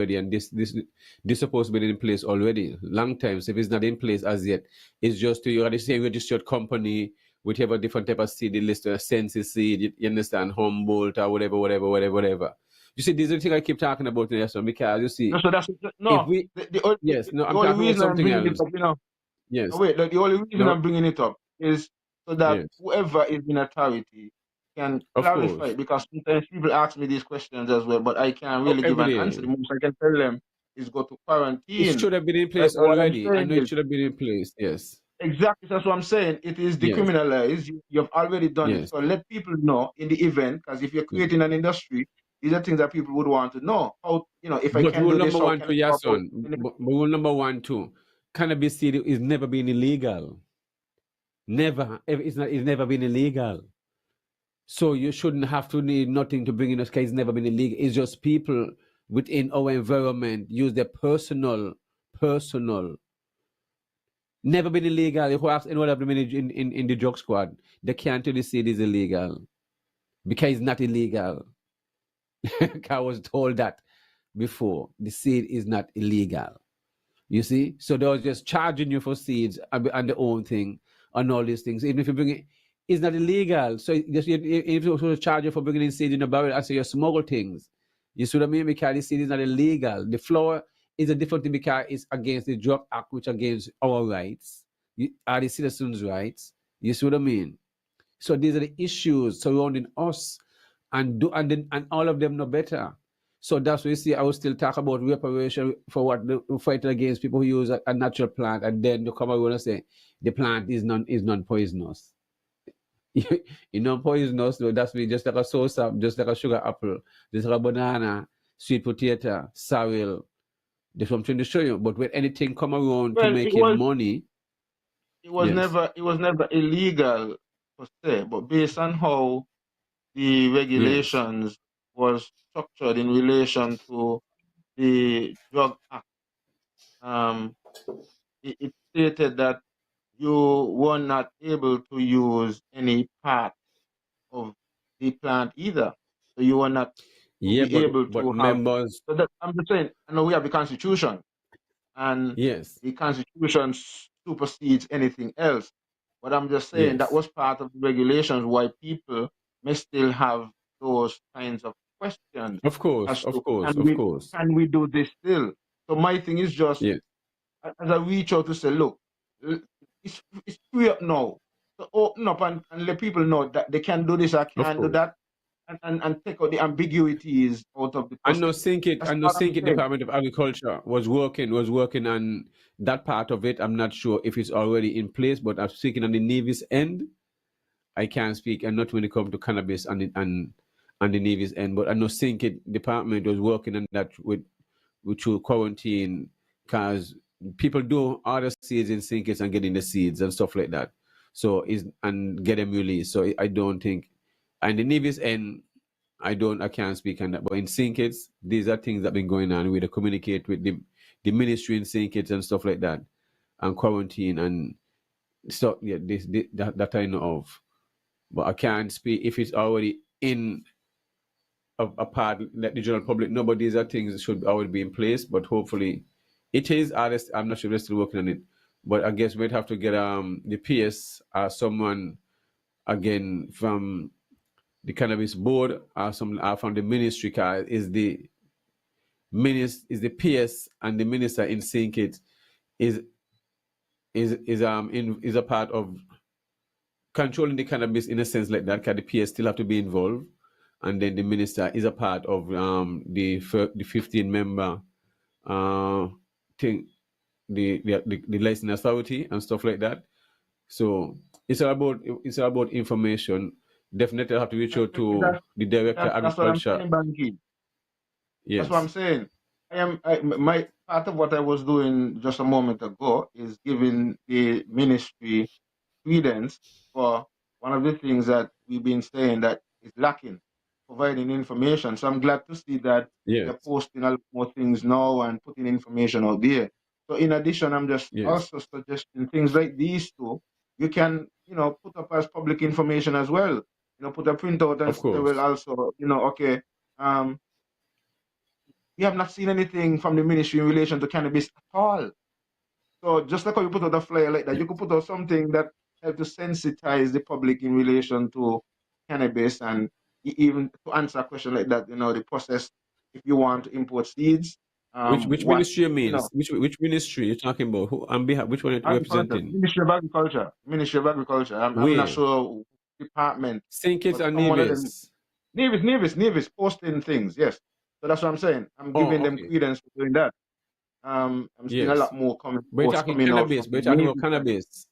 already, and this supposed to be in place already long time. So if it's not in place as yet, it's just to you are the same registered company, whichever different type of seed, the list of census seed, you understand, Humboldt or whatever. You see, these are the things I keep talking about in this one, because you see, No, so that's if no. we yes, no, The I'm only talking about reason I'm something bringing it else. up, no, Yes, wait, the only reason no, I'm bringing it up is so that yes, whoever is in authority can of clarify course. it, because sometimes people ask me these questions as well, but I can't Oh, really give every an answer. day. The most I can tell them is go to It quarantine. should have been in Right? place But what I'm already. I saying know it is should have been in place. Yes, exactly that's what I'm saying. It is yes, decriminalized. You've already done it. yes. So let people know in the event, because if you're creating an industry, these are things that people would want to know. How, if I But can rule do number this, how one can I to go your about son. it? But rule number one too. Cannabis seed is never been illegal. Never. It's not. It's never been illegal. So you shouldn't have to need nothing to bring in us. It's never been illegal. It's just people within our environment use their personal. Never been illegal. If you ask anyone of them in the drug squad, they can't tell the seed is illegal because it's not illegal. I was told that before. The seed is not illegal. You see? So they was just charging you for seeds and the own thing and all these things. Even if you bring it, it's not illegal. So just if you charge you for bringing in seeds in a barrel, I say you smuggle things. You see what I mean? Because the seed is not illegal. The flower is a different thing because it's against the Drug Act, which against our rights, are the citizens' rights. You see what I mean? So these are the issues surrounding us, and all of them know better. So that's why you see I will still talk about reparation for what the fighting against people who use a natural plant, and then you come around and say the plant is non poisonous. Poisonous though, that's me just like a sosa, just like a sugar apple, just like a banana, sweet potato, sorrel. There's something to show you. But when anything come around to Well, making money, yes, it was never illegal per se, but based on how the yes, regulations was structured in relation to the Drug Act, um, it stated that you were not able to use any part of the plant either. So you were not to yeah, be able but to have. members, So that I'm just saying. I know we have the Constitution, and yes, the Constitution supersedes anything else. But I'm just saying that yes. was part of the regulations why people may still have those kinds of questions Of course, as of to course, of course. can we do this still? So my thing is just Yes, as I reach out to say, look, it's free up now. So open up and let people know that they can do this, I of can do course. that, and take out the ambiguities out of the process. I That's know all I'm Think saying. Department of Agriculture was working on that part of it. I'm not sure if it's already in place, but I'm speaking on the Navy's end. I can't speak, and not when it comes to cannabis and the Navy's end. But I know Think Department was working on that with through quarantine, because people do order seeds in Sinkits and getting the seeds and stuff like that. So is and get them released. So I don't think, and the Navy's end, I can't speak on that. But in Sinkits, these are things that been going on. We communicate with the ministry in Sinkits and stuff like that, and quarantine and stuff. Yeah, that I know of. But I can't speak if it's already in a part let the general public know. But these are things that should already be in place. But hopefully, it is. I'm not sure they're still working on it. But I guess we'd have to get the PS or someone again from the cannabis board or some from the ministry, cause is the PS and the minister in sync. It is is a part of controlling the cannabis in a sense like that, because the PS still have to be involved, and then the minister is a part of the 15 member uh thing, the licensing authority and stuff like that. So it's all about information. Definitely have to reach out to That's, the director of that's what I'm agriculture. saying, Banky. That's what I'm Yes, saying. My part of what I was doing just a moment ago is giving the ministry credence for one of the things that we've been saying that is lacking, providing information. So I'm glad to see that yes, they're posting a lot more things now and putting information out there. So in addition, I'm just yes, also suggesting things like these two. You can, put up as public information as well. Put a printout and of say, well, course. also, okay, um, we have not seen anything from the ministry in relation to cannabis at all. So just like how you put out a flyer like that, you could put out something that help to sensitize the public in relation to cannabis, and even to answer a question like that, the process if you want to import seeds, Which what, ministry means? Which ministry you're talking about? Who on behalf? Which one are you agriculture, representing? Ministry of Agriculture. I'm not Where? sure department, St. Kitts but and some one of them, Nevis. Nevis posting things, yes. So that's what I'm saying. I'm giving Oh, them okay. credence for doing that. I'm seeing a Yes. lot more But you're posts talking coming out from cannabis. But the you're talking about Nevis side. cannabis.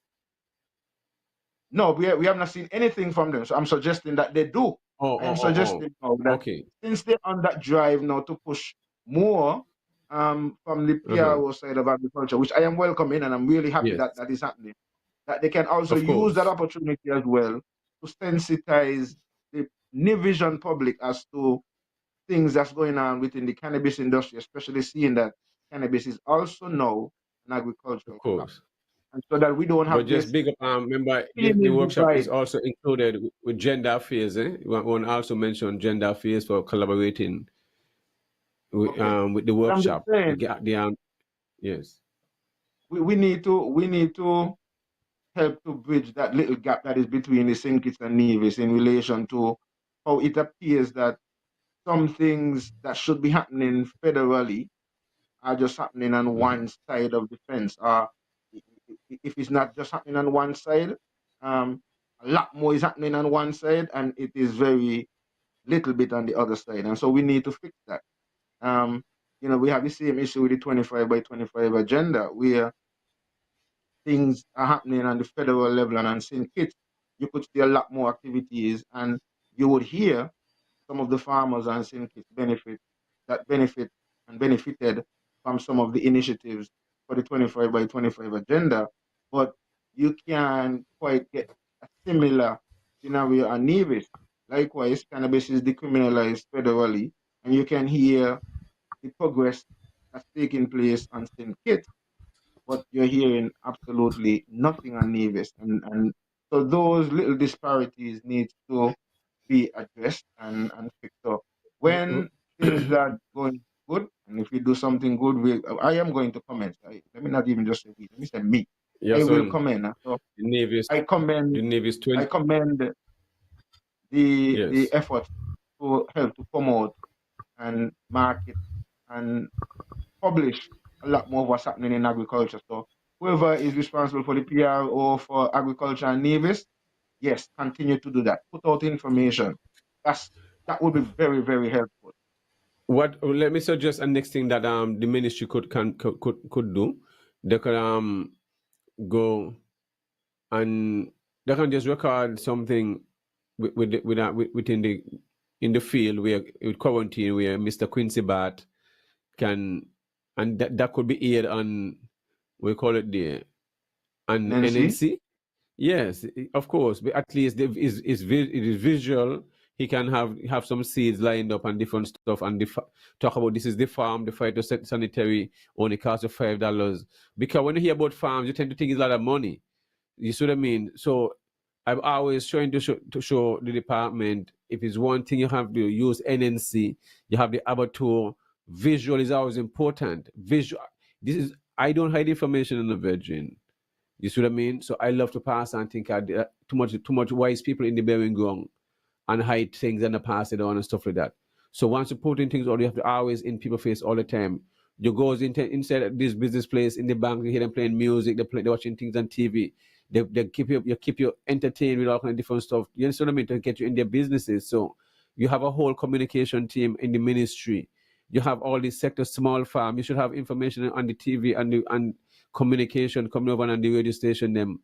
No, we have not seen anything from them. So I'm suggesting that they do. I am Oh. suggesting now that Okay. since they're on that drive now to push more from the Uh-huh. PRO side of agriculture, which I am welcoming, and I'm really happy Yes. that that is happening, that they can also Of use that course. opportunity as well to sensitize the New Vision public as to things that's going on within the cannabis industry, especially seeing that cannabis is also now an Of agricultural crop. course. And so that we don't But have just this big up. Remember, the seeming workshop is divide. also included with gender affairs. We want to also mention gender affairs for collaborating Okay. with the But I'm just workshop. saying, Yes. we need to help to bridge that little gap that is between the St. Kitts and Nevis in relation to how it appears that some things that should be happening federally are just happening on Mhm. one side of the fence. If it's not just happening on one side, a lot more is happening on one side, and it is very little bit on the other side. And so we need to fix that. Um, we have the same issue with the 25 by 25 agenda, where things are happening on the federal level, and on St. Kitts, you could see a lot more activities, and you would hear some of the farmers on St. Kitts benefit and benefited from some of the initiatives for the 25 by 25 agenda, but you can quite get a similar scenario on Nevis. Likewise, cannabis is decriminalized federally, and you can hear the progress that's taking place on St. Kitts, but you're hearing absolutely nothing on Nevis. And so those little disparities need to be addressed and fixed up. When things are going good, and if we do something good, I am going to comment. Let me not even just say we, let me say me. Your I will son, comment. So the Nevis, I commend the Nevis I 20. commend the Yes. efforts to help to promote and market and publish a lot more of what's happening in agriculture. So whoever is responsible for the PRO for agriculture and Nevis, yes, continue to do that. Put out information. That would be very, very helpful. Let me suggest a next thing that the ministry could do. They could go and they can just record something within the in the field where with quarantine where Mr. Quincy Bat can, and that could be aired on, we call it the on NNC? NNC. Yes, of course. But at least it is visual. He can have some seeds lined up and different stuff, and talk about this is the farm, the phytosanitary only costs you $5. Because when you hear about farms, you tend to think it's a lot of money. You see what I mean? So I'm always trying to show the department, if it's one thing you have to use NNC, you have the abattoir. Visual is always important. Visual. This is I don't hide information in the Virgin. You see what I mean? So I love to pass on think too much wise people in the bearing ground and hide things and pass it on and stuff like that. So once you put in things, all you have to always in people face all the time. You goes inside this business place in the bank, you hear them playing music, they're watching things on TV. They keep you entertained with all kind of different stuff. You understand what I mean? To get you in their businesses. So you have a whole communication team in the ministry. You have all these sectors, small farm. You should have information on the TV and communication coming over on the radio station them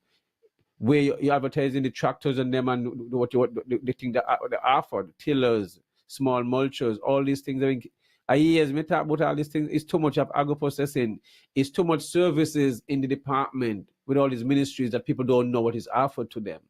where you're advertising the tractors and them and the thing that they offer, tillers, small mulchers, all these things. I mean, I years me talk about all these things. It's too much of agro processing. It's too much services in the department with all these ministries that people don't know what is offered to them.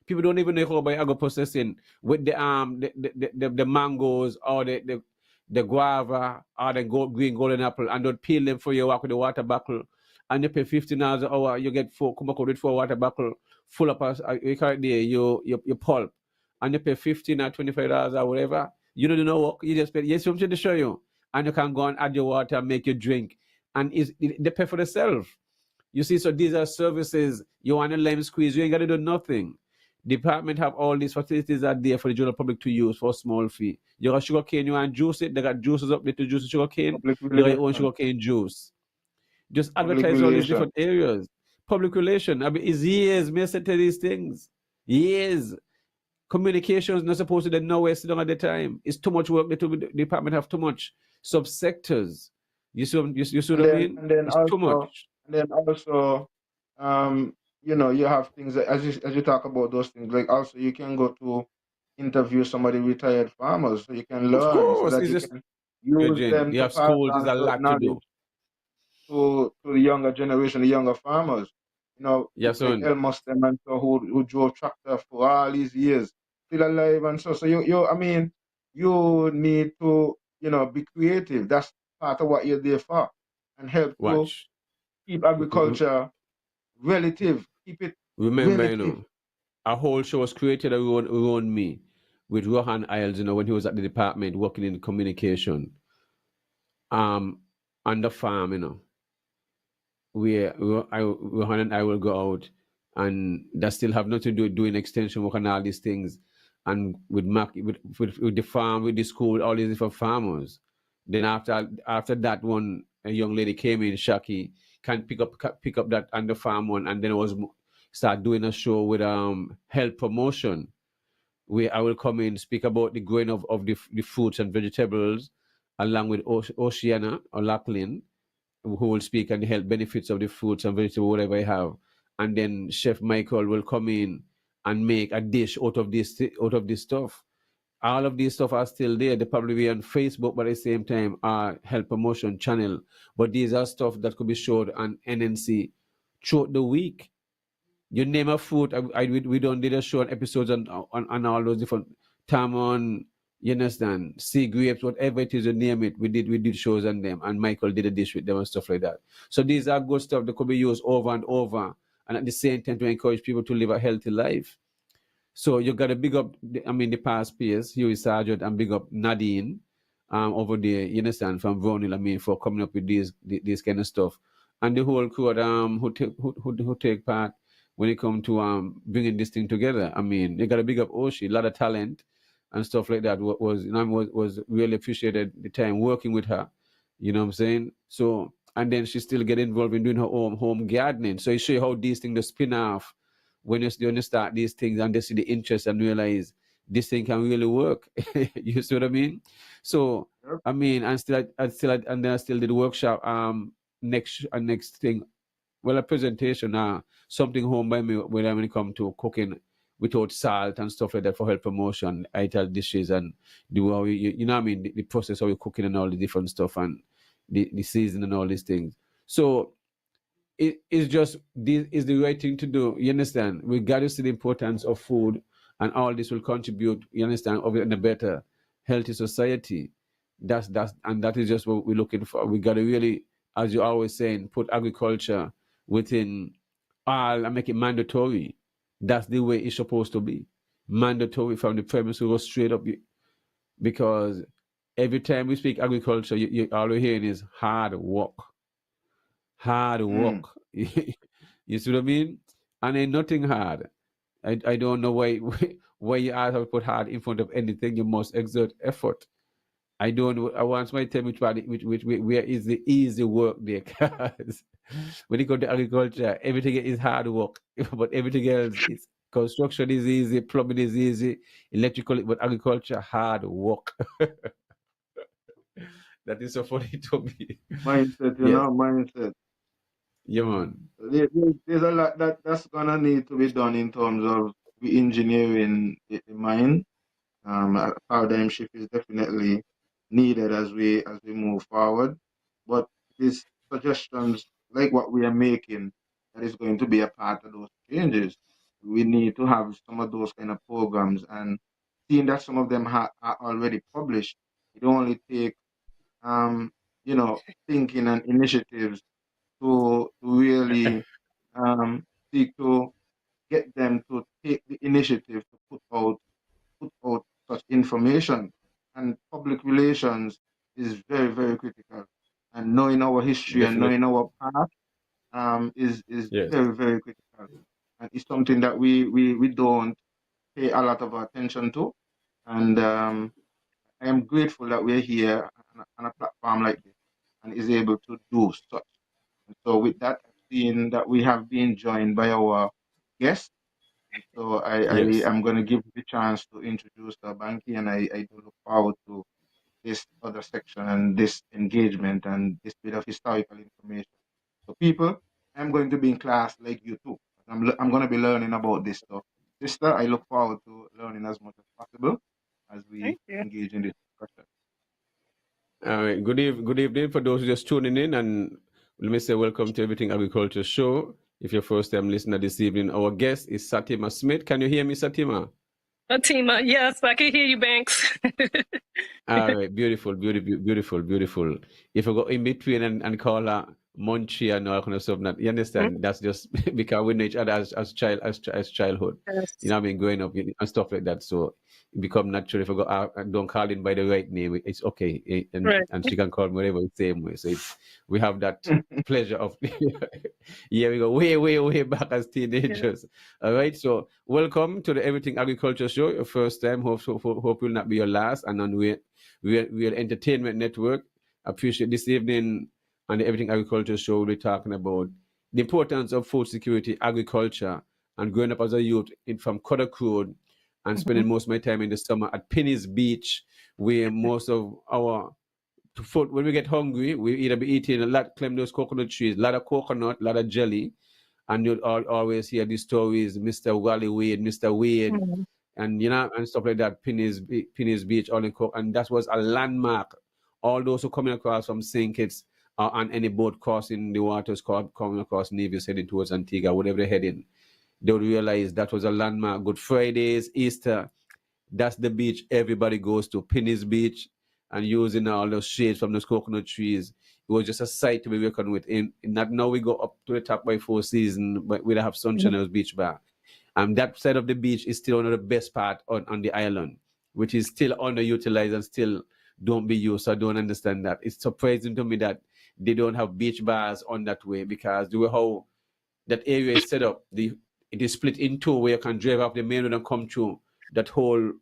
People don't even know how about agro processing with the mangoes or the guava or the green golden apple, and don't peel them for your walk with the water bottle, and you pay $15 an hour, you get come up with 4 water bottle full up you call it there, your pulp, and you pay $15 or $25 or whatever. You don't know work, you just pay, yes, something to show you. and you can go and add your water and make your drink, and they pay for themselves. You see, so these are services. You want a lime squeeze, you ain't got to do nothing. Department have all these facilities are there for the general public to use for a small fee. You got sugar cane, you want juice it, they got juices up there to juice the sugar cane. Public You got your own relation. sugar cane juice. Just Public advertise all these relation. different areas. Public relation. I mean, it's years, me say to these things. Years. Communication is not supposed to be nowhere sit down at the time. It's too much work. The department have too much subsectors. You see what I mean? And then It's too much. also, you have things that, as you talk about those things, like also you can go to interview somebody retired farmers, so you can Of learn, so course. that It's you just can use them you to have pass schools, there's on a certain lot to do. knowledge to the younger generation, the younger farmers. Yeah, People like son. Elmos them and so who drove tractor for all these years, still alive and so I mean, you need to, be creative. That's part of what you're there for. And help to Watch. keep agriculture relative. Keep it Remember, relative. a whole show was created around me with Rohan Isles, when he was at the department working in communication. On the farm, where Rohan and I will go out, and that still have nothing to do with doing extension work and all these things, and with with the farm, with the school, all these different farmers. Then after that one, a young lady came in, Shaki, can pick up that on the farm one, and then start doing a show with health promotion, where I will come in, speak about the growing of the fruits and vegetables, along with Oceana or Lachlan, who will speak on the health benefits of the fruits and vegetables, whatever I have. And then Chef Michael will come in and make a dish out of this stuff. All of these stuff are still there. They probably be on Facebook, but at the same time, our health promotion channel. But these are stuff that could be showed on NNC throughout the week. You name a fruit, we don't did a show on episodes on all those different tamon, you understand, sea grapes, whatever it is, you name it. We did shows on them, and Michael did a dish with them and stuff like that. So these are good stuff that could be used over and over, and at the same time to encourage people to live a healthy life. So you got to big up, the past peers, Huey Sargent, and big up Nadine, over there, you understand, from Vonil, for coming up with these kind of stuff, and the whole crew who take part when it come to bringing this thing together. You got to big up Oshi, a lot of talent and stuff like that. Was really appreciated the time working with her. You know what I'm saying? So, and then she still get involved in doing her own home gardening. So it show you how these things spin off when you start these things and they see the interest and realize this thing can really work. You see what I mean? So Yep. and then I still did workshop next thing, well, a presentation, something home by me when it come to cooking without salt and stuff like that for health promotion, I tell dishes and do how you know what I mean, the process of you cooking and all the different stuff and the season and all these things. So it is just this is the right thing to do. You understand? We got to see the importance of food, and all this will contribute. You understand? Of in a better, healthy society. That is just what we're looking for. We got to really, as you always saying, put agriculture within all and make it mandatory. That's the way it's supposed to be. Mandatory from the premise. We go straight up, because every time we speak agriculture, all you're hearing is hard work. Hard work. Mm. You see what I mean? And ain't nothing hard. I don't know why why you have to put hard in front of anything. You must exert effort. I don't know. I want somebody to tell me where is the easy work there. 'Cause when it comes to agriculture, everything is hard work. But everything else is construction is easy, plumbing is easy, electrical, but agriculture hard work. That is so funny to me. Mindset, Yes. mindset. Yeah, man. There's a lot that's gonna need to be done in terms of re-engineering the mind. A paradigm shift is definitely needed as we move forward. But these suggestions, like what we are making, that is going to be a part of those changes. We need to have some of those kind of programs, and seeing that some of them are already published, it only take um, thinking and initiatives to really seek to get them to take the initiative to put out such information. And public relations is very, very critical. And knowing our history and Definitely. knowing our past is Yes. very, very critical. And it's something that we don't pay a lot of attention to. And I am grateful that we're here on a platform like this and is able to do such. And so with that, I've seen that we have been joined by our guest. And so I Yes. am going to give the chance to introduce Banky, and I do look forward to this other section and this engagement and this bit of historical information. So people, I'm going to be in class like you too. I'm going to be learning about this stuff. Sister, I look forward to learning as much as possible as we Thank you. engage in this discussion. All right. Good evening for those just tuning in, and let me say welcome to Everything Agriculture Show. If you're first time listener this evening, our guest is Satima Smith. Can you hear me, Satima? Fatima, yes, I can hear you, Banks. All right, beautiful, beautiful, beautiful, beautiful. If I go in between and call her Munchie and all kind of stuff, you understand? That's just because we know each other as childhood. Yes. You know what I mean? Growing up and stuff like that. So it become natural. If I go, I don't call him by the right name, it's okay. Right. And she can call me whatever the same way. So we have that pleasure of, yeah, we go way back as teenagers. All right. So welcome to the Everything Agriculture Show. Your first time. Hope will not be your last. And on Real Entertainment Network. Appreciate this evening on the Everything Agriculture Show. We'll be talking about the importance of food security, agriculture, and growing up as a youth from Kodak Road and spending most of my time in the summer at Penny's Beach, where most of our food, when we get hungry, we either be eating a lot, climb those coconut trees, a lot of coconut, a lot of jelly, and you'll always hear these stories, Mr. Wally Wade, Mr. Wade, and and stuff like that. Penny's Beach, all in Coke, and that was a landmark. All those who coming across from St. Kitts on any boat crossing the waters, coming across Nevis heading towards Antigua, whatever they're heading, they would realize that was a landmark. Good Fridays, Easter, that's the beach everybody goes to, Penny's Beach, and using all those shades from those coconut trees. It was just a sight to be reckoned with. In that now we go up to the top by Four Seasons, but we have Sunshine House Beach Bar. That side of the beach is still one of the best part on the island, which is still underutilized and still don't be used. So I don't understand that. It's surprising to me that they don't have beach bars on that way, because the way how that area is set up, it is split in two, where you can drive up the main road and come through that whole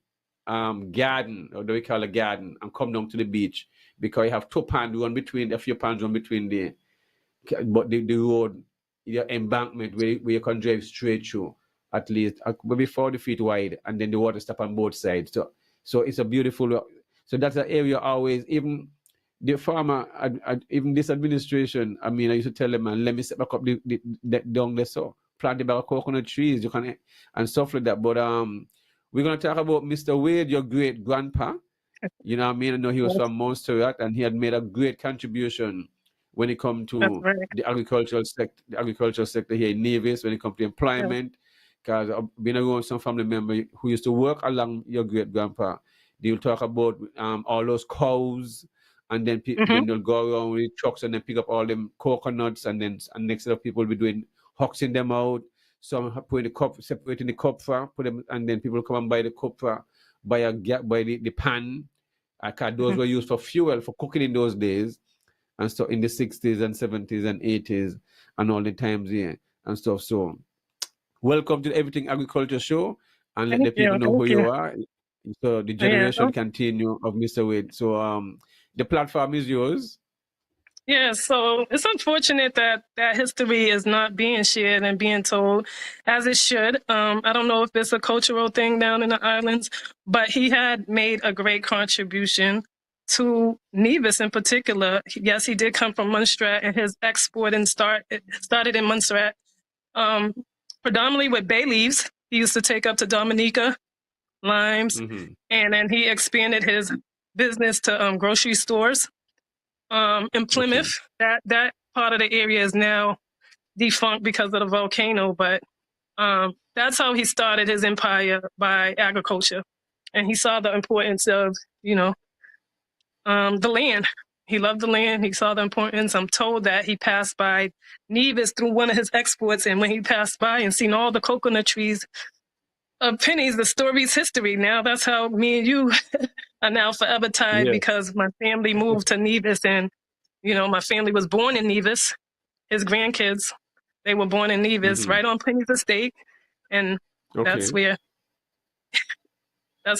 garden, or do we call it garden, and come down to the beach, because you have two ponds, one between, a few ponds, one between but the road, the embankment where you can drive straight through, at least maybe 40 feet wide, and then the water stop on both sides. So it's a beautiful. So that's an area always, even the farmer, even this administration. I mean, I used to tell them, man, let me set back up the down there, so plant about coconut trees, you can and stuff like that. But we're gonna talk about Mr. Wade, your great grandpa. You know what I mean? I know he was from Montserrat, and he had made a great contribution when it comes to the agricultural sector here in Nevis, when it comes to employment. Because I've been around some family member who used to work along your great grandpa. They'll talk about all those cows, and then then they'll go around with trucks and then pick up all them coconuts, and then next set of people will be doing huxing them out. Some putting the cup, separating the copra, put them, and then people come and buy the copra, buy the pan. Those were used for fuel for cooking in those days, and so in the 60s and 70s and 80s and all the times here and stuff. So welcome to the Everything Agriculture Show, and let the people know who you are. So the generation continue of Mr. Wade. So the platform is yours. Yeah, so it's unfortunate that that history is not being shared and being told as it should. I don't know if it's a cultural thing down in the islands, but he had made a great contribution to Nevis in particular. Yes, he did come from Montserrat, and his exporting started in Montserrat, predominantly with bay leaves. He used to take up to Dominica, limes, and then he expanded his business to grocery stores. In Plymouth, that part of the area is now defunct because of the volcano, but that's how he started his empire, by agriculture. And he saw the importance of, the land. He loved the land. He saw the importance. I'm told that he passed by Nevis through one of his exports, and when he passed by and seen all the coconut trees Pennies, the story's history. Now that's how me and you are now forever tied Yeah. because my family moved to Nevis, and my family was born in Nevis. His grandkids, they were born in Nevis, Mm-hmm. right on Penny's estate, and that's Okay.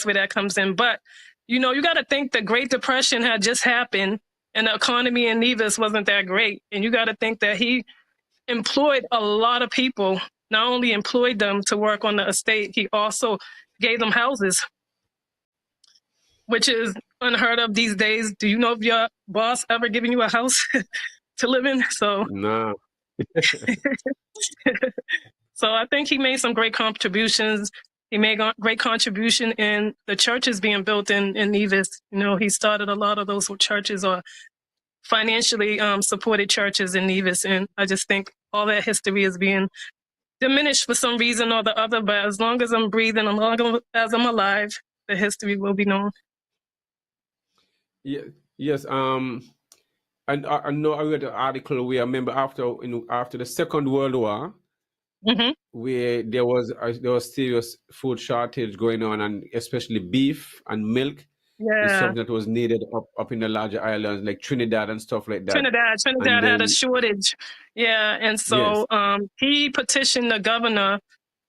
where that comes in. But you got to think the Great Depression had just happened, and the economy in Nevis wasn't that great, and you got to think that he employed a lot of people. Not only employed them to work on the estate, he also gave them houses, which is unheard of these days. Do you know if your boss ever given you a house to live in? So, Nah. so I think he made some great contributions. He made a great contribution in the churches being built in Nevis. He started a lot of those churches or financially supported churches in Nevis. And I just think all that history is being diminished for some reason or the other. But as long as I'm breathing, as long as I'm alive, the history will be known. Yeah. Yes. And I know I read an article where I remember after the Second World War, Mm-hmm. where there was serious food shortage going on, and especially beef and milk is Yeah. something that was needed up in the larger islands like Trinidad and stuff like that. Trinidad And had a then shortage. Yeah. And so he petitioned the governor.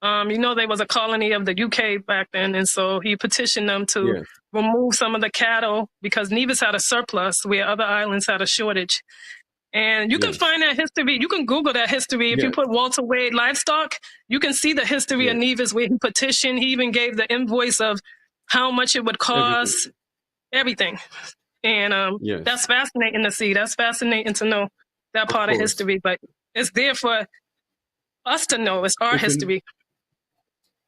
They was a colony of the UK back then. And so he petitioned them to yes, remove some of the cattle because Nevis had a surplus where other islands had a shortage. And you can yes, find that history. You can Google that history. If you yes, put Walter Wade livestock, you can see the history of yes, Nevis where he petitioned. He even gave the invoice of how much it would cost, everything. And yes, that's fascinating to see. That's fascinating to know that of part of course. history. But it's there for us to know. It's our If you history.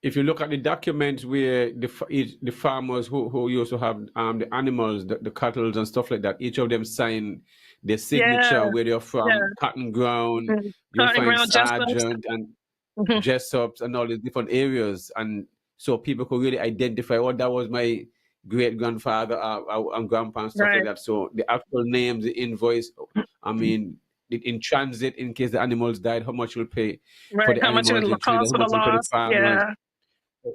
if you look at the documents where the farmers who used to have the animals, the cattle and stuff like that, each of them sign their signature, Yeah. where they're from, Yeah. Cotton Ground, Mhm. you'll Cotton find Ground, Jessups. Sergeant and Mhm. Jessups and all these different areas, and so people could really identify, oh, that was my great grandfather and grandpa and stuff like Right. that. So the actual names, the invoice, I mean, in transit, in case the animals died, how much you'll pay for Right. the How much it animals would in Trinidad, cost how for the much for the loss. farmers.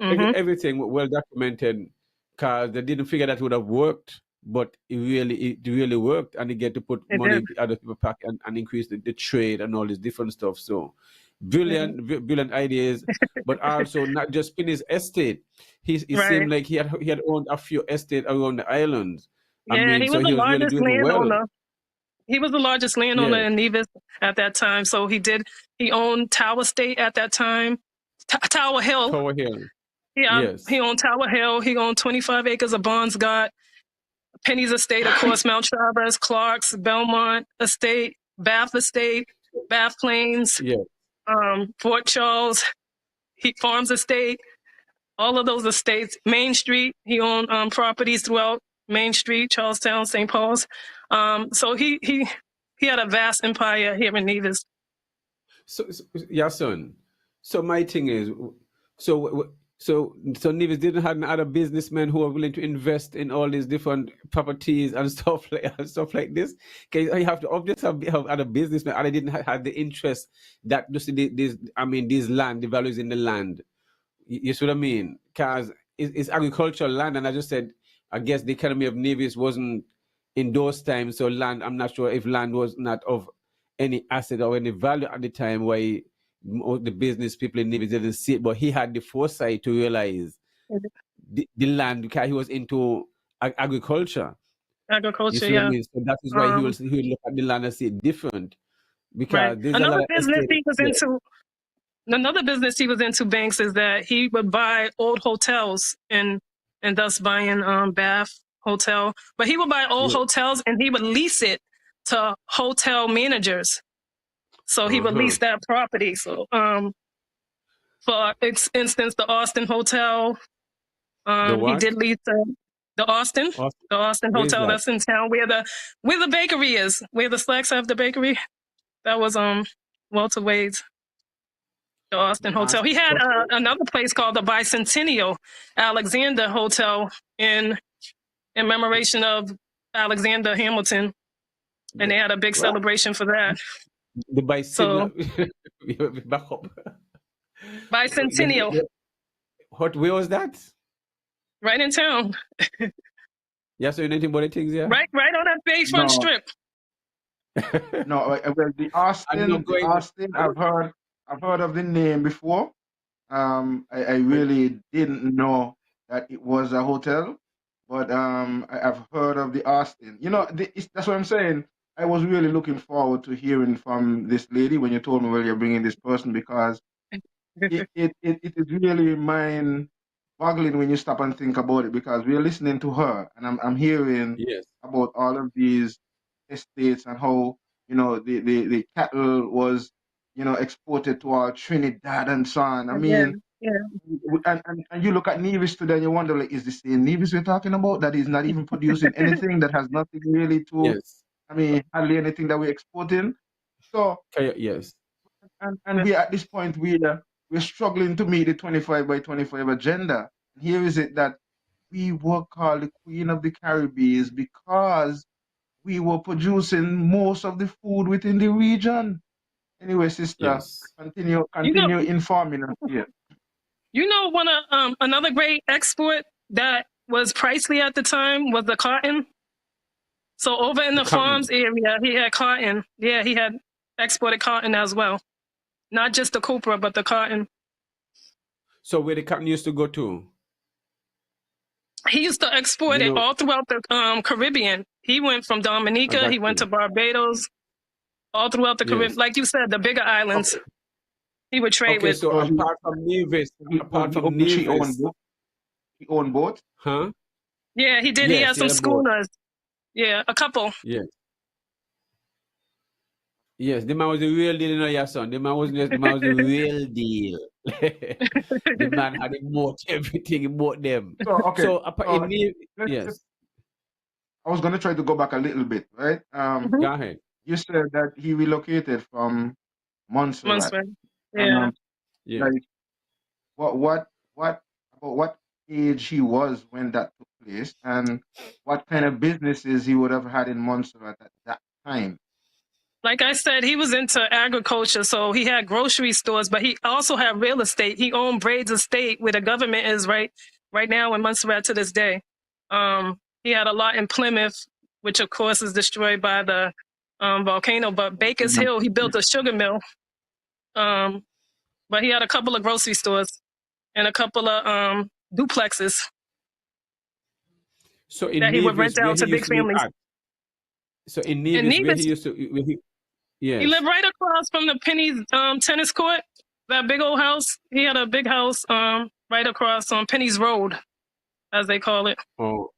Yeah. Mhm. Everything well documented, because they didn't figure that would have worked, but it really worked, and they get to put It money did. in other people's pocket and increase the trade and all this different stuff. So brilliant, brilliant ideas, but also not just Penny's estate. He Right. seemed like he had owned a few estates around the islands. I Yeah. mean, He so was he the was really largest doing well. landowner. He was the largest landowner Yes, in Nevis at that time. So he owned Tower State at that time, Tower Hill. Tower Hill. Yeah, Yes, he owned Tower Hill. He owned 25 acres of Bonsgott, Penny's estate, of course, Mount Traverse, Clark's, Belmont estate, Bath estate, Bath Plains, yes. Fort Charles, Farms estate, all of those estates. Main Street, he owned properties throughout Main Street, Charlestown, St. Paul's. So he had a vast empire here in Nevis. So yeah, son. So my thing is, so Nevis didn't have other businessmen who are willing to invest in all these different properties and stuff like this. Okay, you have to obviously have other businessmen, and they didn't have the interest that just these land, the values in the land. You see what I mean? Because it's agricultural land, and I just said, I guess the economy of Nevis wasn't in those times. So land, I'm not sure if land was not of any asset or any value at the time, why the business people in Nevis didn't see it. But he had the foresight to realize the land, because he was into agriculture. You Agriculture, see what I yeah. mean? So that is why he will look at the land and see it different, because Right. there's a lot Another of business estate. he was into. Another business he was into, Banks, is that he would buy old hotels and thus buying Bath Hotel. But he would buy old hotels and he would lease it to hotel managers. So he would lease that property. So for instance, the Austin Hotel, he did lease the Austin Where is Hotel that? that's in town where the bakery is, where the Slacks have the bakery. That was Walter Wade's. The Austin Hotel. He had another place called the Bicentennial Alexander Hotel in commemoration of Alexander Hamilton, and they had a big celebration for that. The Bicentennial. Back up. Bicentennial. Where was that? Right in town. Yeah, so you know anything about the things, yeah? Right on that Bayfront No, strip. no. Well, the I'm not going. Austin. I've heard of the name before. I really didn't know that it was a hotel, but I've heard of the Austin. You know, that's what I'm saying. I was really looking forward to hearing from this lady when you told me, well, you're bringing this person, because it is really mind boggling when you stop and think about it, because we're listening to her and I'm hearing Yes. about all of these estates and how, you know, the cattle was, you know, exported to our Trinidad and so on. I Yeah, mean, yeah. and you look at Nevis today and you wonder, like, is this the same Nevis we're talking about that is not even producing anything, that has nothing really to, Yes. I mean, hardly anything that we're exporting. So, Yes. and we at this point we're struggling to meet the 25 by 25 agenda. And here is it that we were called the Queen of the Caribbean because we were producing most of the food within the region. Anyway, sister, Yes. You know, continue informing us here. one of another great export that was pricely at the time was the cotton. So over in The the cotton. farms area, he had cotton. Yeah, he had exported cotton as well. Not just the copra, but the cotton. So where the cotton used to go to? He used to export You it know, all throughout the Caribbean. He went from I Dominica, got he went you. to Barbados, all throughout the Caribbean. Yes. Like you said, the bigger islands Okay, he would trade Okay, with. so so apart from Nevis, she owned both. huh? Yeah, he did. He Yes, had he some had a boat. schooners. Yeah, a couple. Yes. Yes, the man was the real deal, you know, your son. The man was the real deal. The man had a moat, everything, he bought them. So okay, So so let's yes, I was gonna try to go back a little bit, right? Mhm. go ahead. You said that he relocated from Montserrat. Munster. Yeah. Um, Yes. like what about what age he was when that took place, and what kind of businesses he would have had in Montserrat at that time. Like I said, he was into agriculture, so he had grocery stores, but he also had real estate. He owned Braids Estate, where the government is right now in Montserrat to this day. He had a lot in Plymouth, which of course is destroyed by the volcano. But Baker's Hill, he built a sugar mill. But he had a couple of grocery stores and a couple of duplexes So in that he would Nevis, rent where out he to big used to live families. at. So in In Nevis, where he Nevis, used to, he yes. lived right across from the Penny's tennis court, that big old house. He had a big house right across on Penny's Road, as they call it. Oh,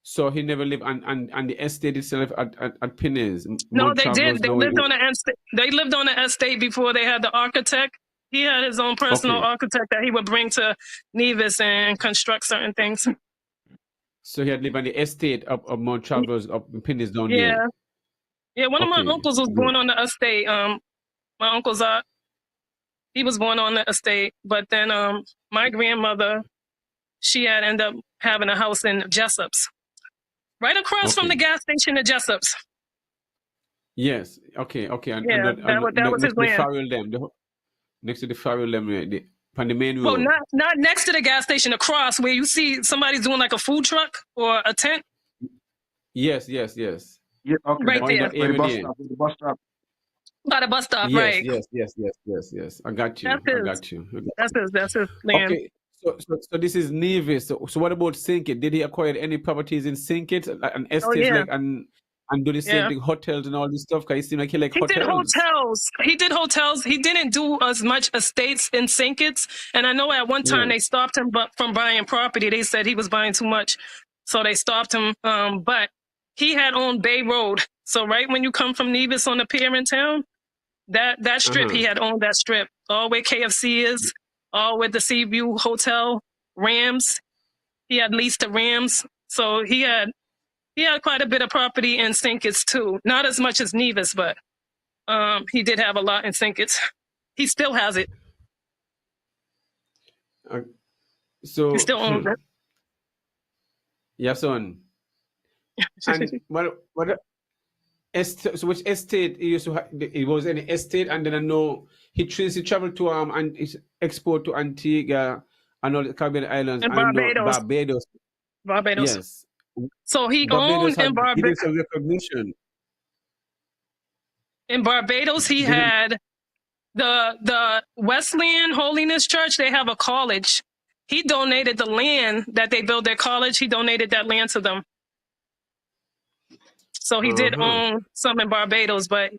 so he never lived on the estate itself at Penny's. No, Mount they Travelers. did. They No, lived on the estate. They lived on the estate before they had the architect. He had his own personal okay. architect that he would bring to Nevis and construct certain things. So he had lived on the estate of Mount Travelers up in Penny's down there. Yeah. Yeah, one of my Okay, uncles was good. born on the estate. My uncle Zot, he was born on the estate. But then my grandmother, she had ended up having a house in Jessup's, right across from the Okay. gas station at Jessup's. Yes. Okay. And Yeah, that was next his to the land. Farrell them, next to the Farrell them, on the main Well, road. not next to the gas station, across where you see somebody's doing like a food truck or a tent. Yes. Yeah, okay, Right On there that area there. the bus stop. by the bus stop, Yes, right? yes. I got you. That's I his. got you. That's his land. Okay. So this is Nevis. So what about Sinkit? Did he acquire any properties in Sinkit, like an Oh estate, yeah, like and do the same yeah. thing, hotels and all this stuff? Cause it seems like he like He did hotels. hotels. He did hotels. He didn't do as much estates in Sinkits. And I know at one time Yeah. they stopped him from buying property. They said he was buying too much, so they stopped him. But he had owned Bay Road. So right when you come from Nevis on the pier in town, that strip, he had owned that strip. All where KFC is, all where the Seaview Hotel, Rams. He had leased the Rams. So he had quite a bit of property in Sinkits too. Not as much as Nevis, but he did have a lot in Sinkits. He still has it. So He still owns it. yeah, son. And so which estate he used to have? It was any estate, and then I know he traveled to and export to Antigua and all the Caribbean islands, And and Barbados. Barbados. Barbados. Yes, So he Barbados owned had given some recognition. in Barbados he Did it? had the Wesleyan Holiness Church. They have a college. He donated the land that they built their college. He donated that land to them. So he did own some in Barbados, but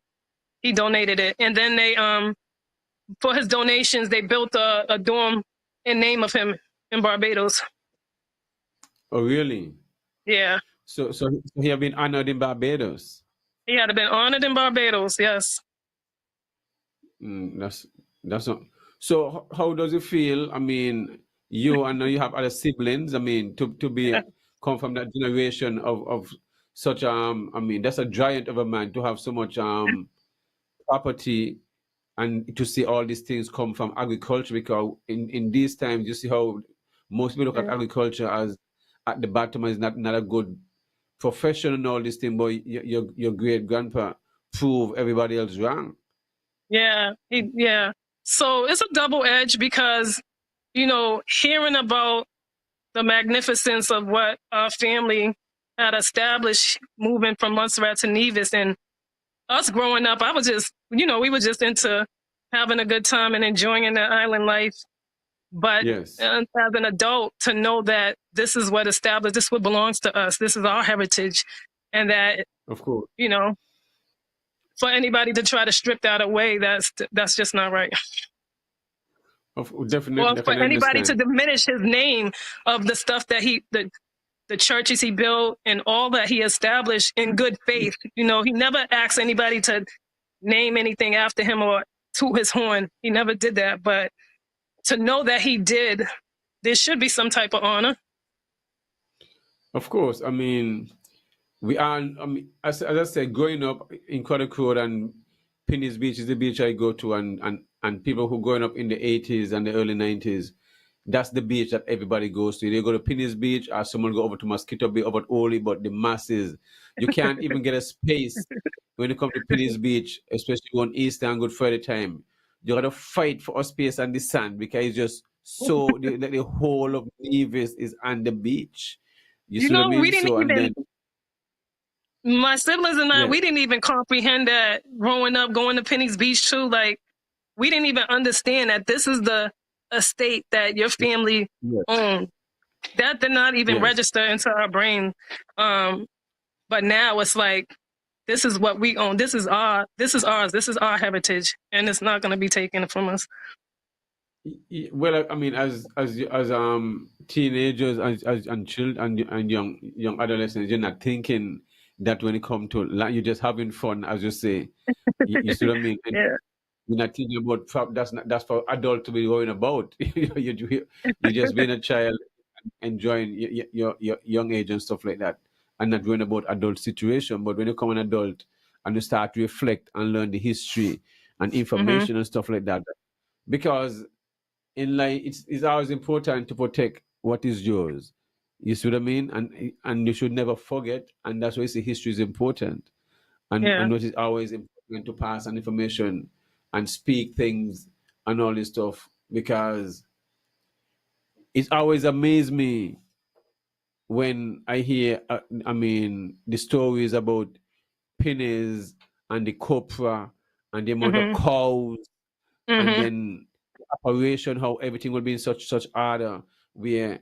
he donated it. And then they for his donations they built a dorm in name of him in Barbados. Oh, really? Yeah. So he have been honored in Barbados. He had been honored in Barbados, yes. That's not. So how does it feel? I mean, I know you have other siblings. I mean, to be come from that generation of such I mean, that's a giant of a man to have so much property and to see all these things come from agriculture, because in these times you see how most people look at agriculture as at the bottom is not a good profession and all this thing, but your great grandpa proved everybody else wrong. Yeah, So it's a double edge because, hearing about the magnificence of what our family had established moving from Montserrat to Nevis, and us growing up, I was just, we were just into having a good time and enjoying the island life. But yes, as an adult, to know that this is what established, this is what belongs to us, this is our heritage, and that, of course, for anybody to try to strip that away, that's just not right. Definitely. Or for anybody to diminish his name of the stuff that the churches he built and all that he established in good faith. He never asked anybody to name anything after him or toot his horn. He never did that. But to know that he did, there should be some type of honor. Of course. I mean, we are, as I said, growing up in Kodak Road and Penny's Beach is the beach I go to, and people who growing up in the 80s and the early 90s, that's the beach that everybody goes to. They go to Penny's Beach, or someone go over to Mosquito Bay, over to Oli, but the masses, you can't even get a space when you come to Penny's Beach, especially on Easter and Good Friday time. You got to fight for a space on the sand because it's just so, the whole of Nevis is on the beach. You see what I mean? We didn't my siblings and I, we didn't even comprehend that growing up, going to Penny's Beach too. Like, we didn't even understand that this is the estate that your family owned. That did not even register into our brain. But now it's like, this is what we own. This is ours. This is our heritage, and it's not going to be taken from us. Well, I mean, as teenagers and children and young adolescents, you're not thinking that when it comes to you're just having fun, as you say. You see what I mean? And you're not thinking about that's for adult to be worrying about. you just being a child, enjoying your young age and stuff like that, and not worrying about adult situation. But when you become an adult and you start to reflect and learn the history and information and stuff like that, because in life it's always important to protect what is yours. You see what I mean? And you should never forget, and that's why I say history is important. And what is always important to pass on information and speak things and all this stuff, because it always amazed me when I hear the stories about pennies and the copra and the amount of cows and then operation, how everything will be in such order, where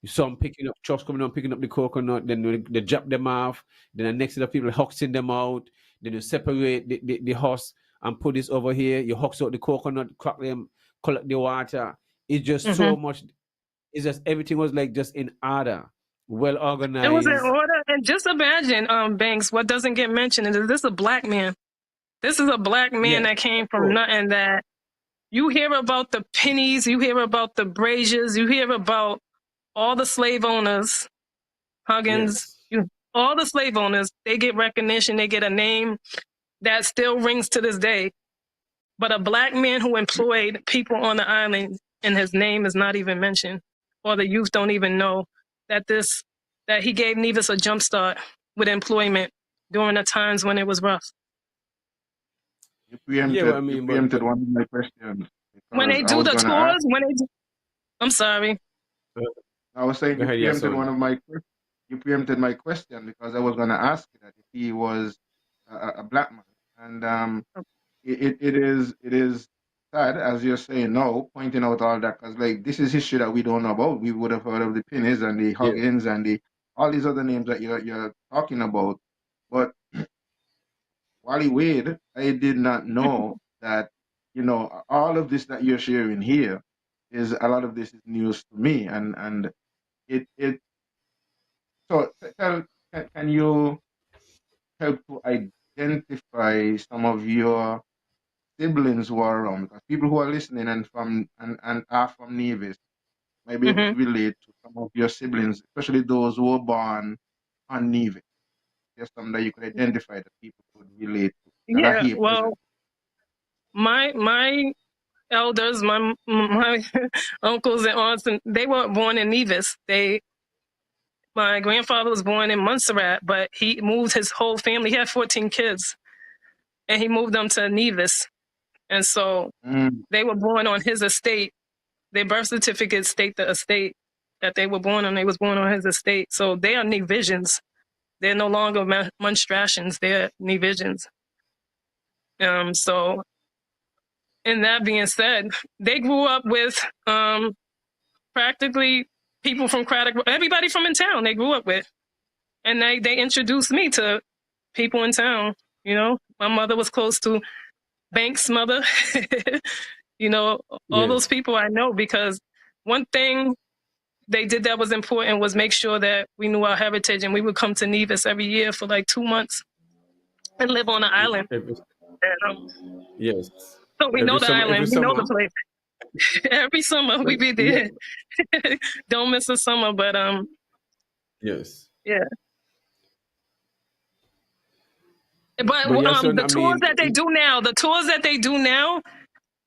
some trucks coming up, picking up the coconut, then they drop them off, then the next set of people huxing them out, then you separate the horse and put this over here, you hux out the coconut, crack them, collect the water. It's just so much, it's just everything was like just in order, well organized. It was in order, and just imagine, Banks, what doesn't get mentioned is this is a black man. This is a black man that came from nothing. That you hear about the Pennies, you hear about the Braziers, you hear about all the slave owners, Huggins, all the slave owners, they get recognition, they get a name that still rings to this day. But a black man who employed people on the island and his name is not even mentioned, or the youth don't even know that he gave Nevis a jump start with employment during the times when it was rough. You preempted one of my questions. When they do the tours, I'm sorry. I was saying Go you ahead, preempted Yason. you preempted my question because I was going to ask you that if he was a black man, and it is sad as you're saying now, pointing out all that because like this is history that we don't know about. We would have heard of the Pinnies and the Yeah. Huggins and the all these other names that you're talking about, but Wally Wade, I did not know that, all of this that you're sharing here is a lot of this is news to me. And it so can you help to identify some of your siblings who are around? Because people who are listening and are from Nevis might be able Hmm. to relate to some of your siblings, especially those who were born on Nevis. There's some that you could identify that people could relate to that are Yeah. here present. Well, my elders, my uncles and aunts, and they were born in Nevis. My grandfather was born in Montserrat, but he moved his whole family. He had 14 kids, and he moved them to Nevis. And so Mm. they were born on his estate. Their birth certificates state the estate that they were born on. They was born on his estate. So they are Nevisians. They're no longer Monstrations. They're Nevisians. So, and that being said, they grew up with practically people from Craddock, everybody from in town they grew up with. And they introduced me to people in town. My mother was close to Banks' mother. All those Yes. people I know because one thing they did that was important was make sure that we knew our heritage, and we would come to Nevis every year for like 2 months and live on the island. Every, And, yes. so we know Every the summer. Every island, we know the summer. place. Every summer we But be yeah. there. Don't miss a summer, but Yes. yeah. But But Yason, the I tours mean, that they do now,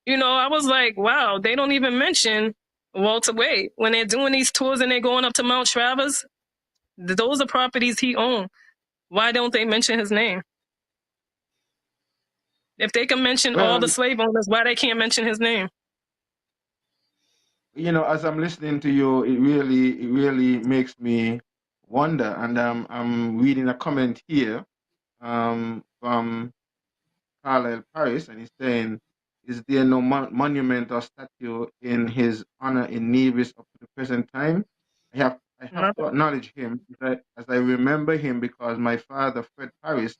I was like, wow, they don't even mention Walter Wade when they're doing these tours and they're going up to Mount Travis. Those are properties he owned. Why don't they mention his name? If they can mention all Well, the slave owners, why they can't mention his name? as I'm listening to you, it really makes me wonder. And I'm reading a comment here from Carlisle Paris, and he's saying, "Is there no monument or statue in his honor in Nevis up to the present time? I have to Nothing. acknowledge him as I remember him because my father, Fred Paris,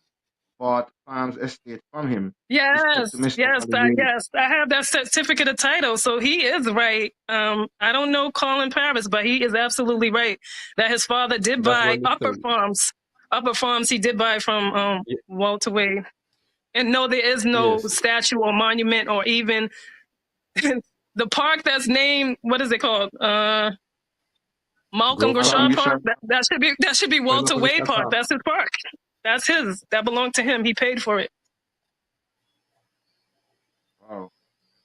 bought Farms Estate from him. Respect to Yes, Mr. yes, Wally Wade." yes. I have that certificate of title, so he is right. I don't know Colin Paris, but he is absolutely right that his father did that's buy one Upper thing. Farms. Upper Farms he did buy from Walter Wade. And no, there is no Yes. statue or monument or even the park that's named, what is it called? Malcolm Grove Malcolm Gashard Park. Park. Bishop. That should be Well, Walter Malcolm Wade Gashard Park. Park. That's his park. That's his. That belonged to him. He paid for it. Wow.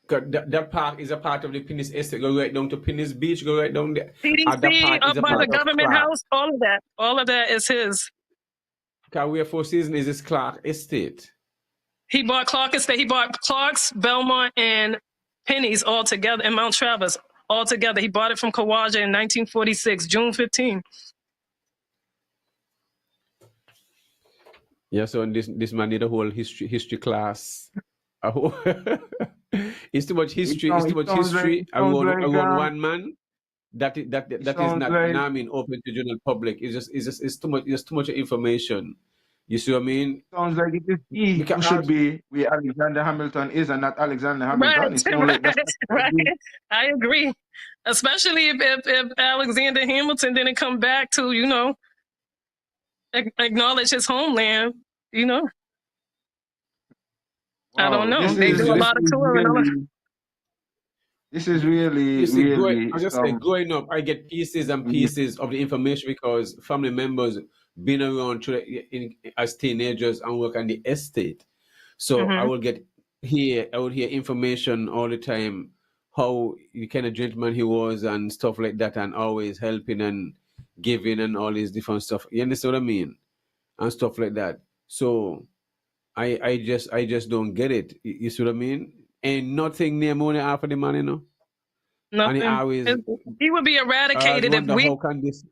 That park is a part of the Pinnis Estate. Go right down to Pinnis Beach. Go right down there. That CDC park up is a by the part of government Clark. house. All of that is his. Career Four Seasons is his Clark Estate. He bought Clark Estate. He bought Clark's, Belmont, and Penny's all together in Mount Travis. All together. He bought it from Kawaja in 1946, June 15. Yeah, so this man need a whole history class. It's too much history. It's too much history around one man. That is sounds not. like I mean, open to general public. It's too much. It's too much information. You see what I mean? sounds like it is he who should be where Alexander Hamilton is and not Alexander Right, Hamilton. It sounds like that's right. I agree. Especially if Alexander Hamilton didn't come back to, acknowledge his homeland, wow. I don't know. This They is do a this lot of is touring. really this is You see, really as I say, some growing up, I get pieces and pieces of the information because family members been around as teenagers and work on the estate. So I Mhm. would hear information all the time, how the kind of gentleman he was and stuff like that, and always helping and giving and all these different stuff. You understand what I mean? And stuff like that. So I just don't get it. You see what I mean? Ain't nothing near money after the man, And he Nothing. always He would be eradicated if wonder how can this.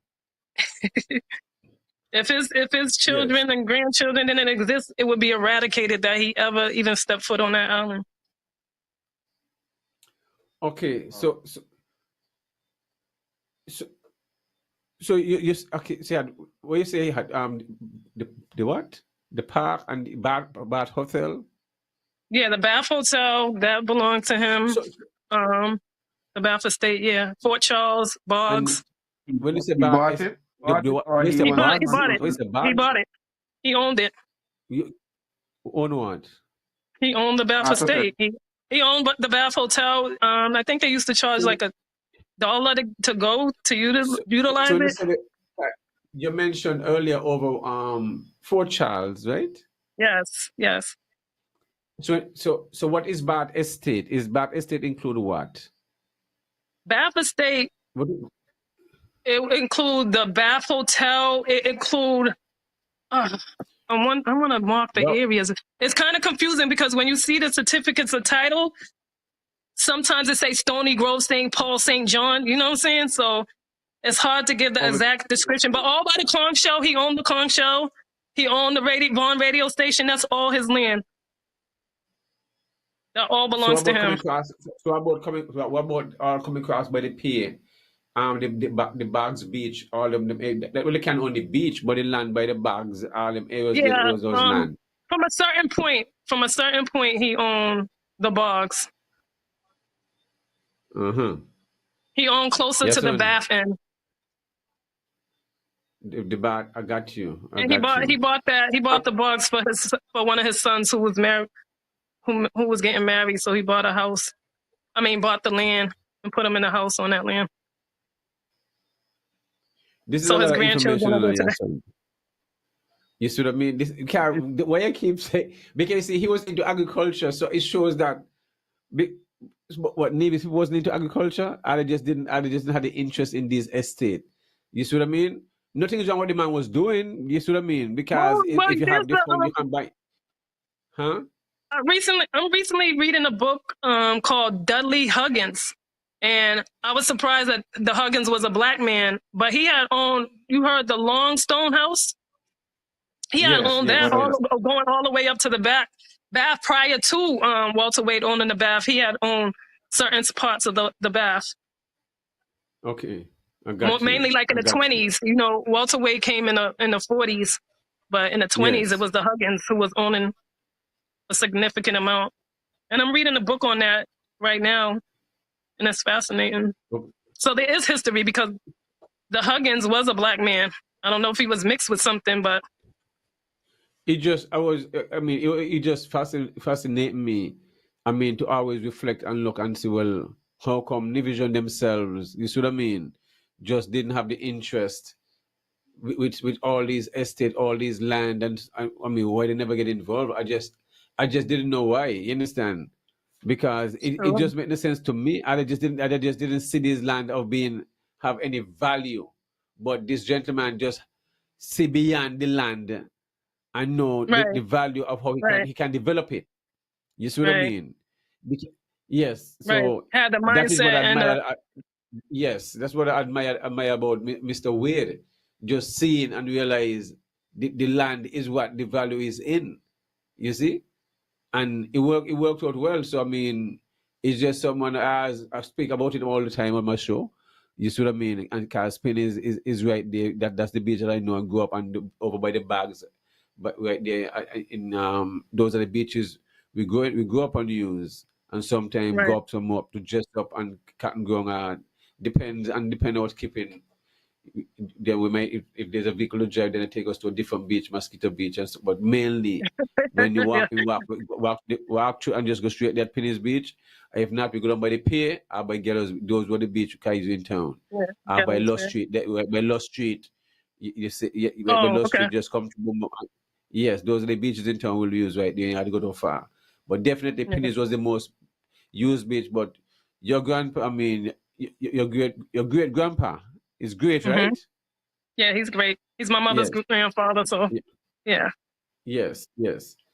if his Yes. children and grandchildren didn't exist, it would be eradicated that he ever even stepped foot on that island. Okay, so you okay? So what you say you had the what? The park and the Bath Hotel. Yeah, the Bath Hotel that belonged to him. So The Bath Estate, yeah. Fort Charles, and Boggs. when you say He Bath, bought it? Bought it, or when you he say He bought Bags, it. when you say He Bags, bought it. He owned it. you own what? He owned the Bath Bath Hotel. Estate. He owned the Bath Hotel. I think they used to charge like $1 to go to utilize So when you it. said it, you mentioned earlier over Fort Charles, right? Yes. So what is Bath Estate? Is Bath Estate include what? Bath Estate, What? it would include the Bath Hotel. It include I want to mark the Well, areas. It's kind of confusing because when you see the certificates of title, sometimes it say Stony Grove, St. Paul, St. John. You know what I'm saying? So it's hard to give the Oh, exact description. But all by the conch shell, he owned the conch shell. He owned the Vaughn radio station. That's all his land. That all belongs to him. What about coming across by the pier? The Bags Beach, all of them. That really can on the beach, but the land by the Bags, all them areas, Yeah. those land. From a certain point, he owned the Bogs. He owned closer Yes, to the son. Bath end. The Bath, I got you. And he bought the Bogs for one of his sons who was married, who was getting married. So he bought bought the land and put him in a house on that land. This is So a his lot of grandchildren information will on go to your son. You see what I mean? The way I keep saying, because see, he was into agriculture, so it shows that. What Nevis wasn't into agriculture, I just didn't have the interest in this estate. You see what I mean? Nothing is wrong what the man was doing. You see what I mean? Because if you have the fund, you can buy. Huh? I'm recently reading a book called Dudley Huggins, and I was surprised that the Huggins was a black man, but he had owned. You heard the Longstone House? He had owned that going all the way up to the Bath prior to Walter Wade owning the Bath. He had owned certain parts of the Bath. Okay, I got mainly you. like in the 20s. You know, Walter Wade came in the 40s, but in the 20s it was the Huggins who was owning a significant amount. And I'm reading a book on that right now, and it's fascinating. Okay. So there is history because the Huggins was a black man. I don't know if he was mixed with something, but it just fascinated me. I mean, to always reflect and look and see, well, how come Nivision themselves, you see what I mean, just didn't have the interest with all these estate, all these land, and I mean, why they never get involved? I just didn't know why. You understand? Because it just made no sense to me. I just didn't see this land have any value. But this gentleman just see beyond the land and know the value of how he can develop it. You see what I mean? Yes. So had the mindset, that is what I admire. Yes, that's what I admire about Mr. Wade. Just seeing and realize the land is what the value is in. You see? And it worked out well. So I mean, it's just someone I speak about it all the time on my show. You see what I mean? And Caspin is right there. That's the beach that I know and grew up and over by the Bags. But right there in those are the beaches we grew up on use, and sometimes go up some up to dress up and cotton growing. Depends on what's keeping. Then we might, if there's a vehicle to drive, then it take us to a different beach, Mosquito Beach, but mainly when you walk through and just go straight there at Penny's Beach. If not, we go down by the pier or by Gallows. Those were the beach guys in town. By Lost Street, by Lost Street, you see, by Lost Street, just come to. Yes, those are the beaches in town we'll use right there. You had to go too far, but definitely Penny's was the most used beach. But your grandpa, I mean, your great grandpa is great, right? Yeah, he's great. He's my mother's grandfather, so yeah. Yes.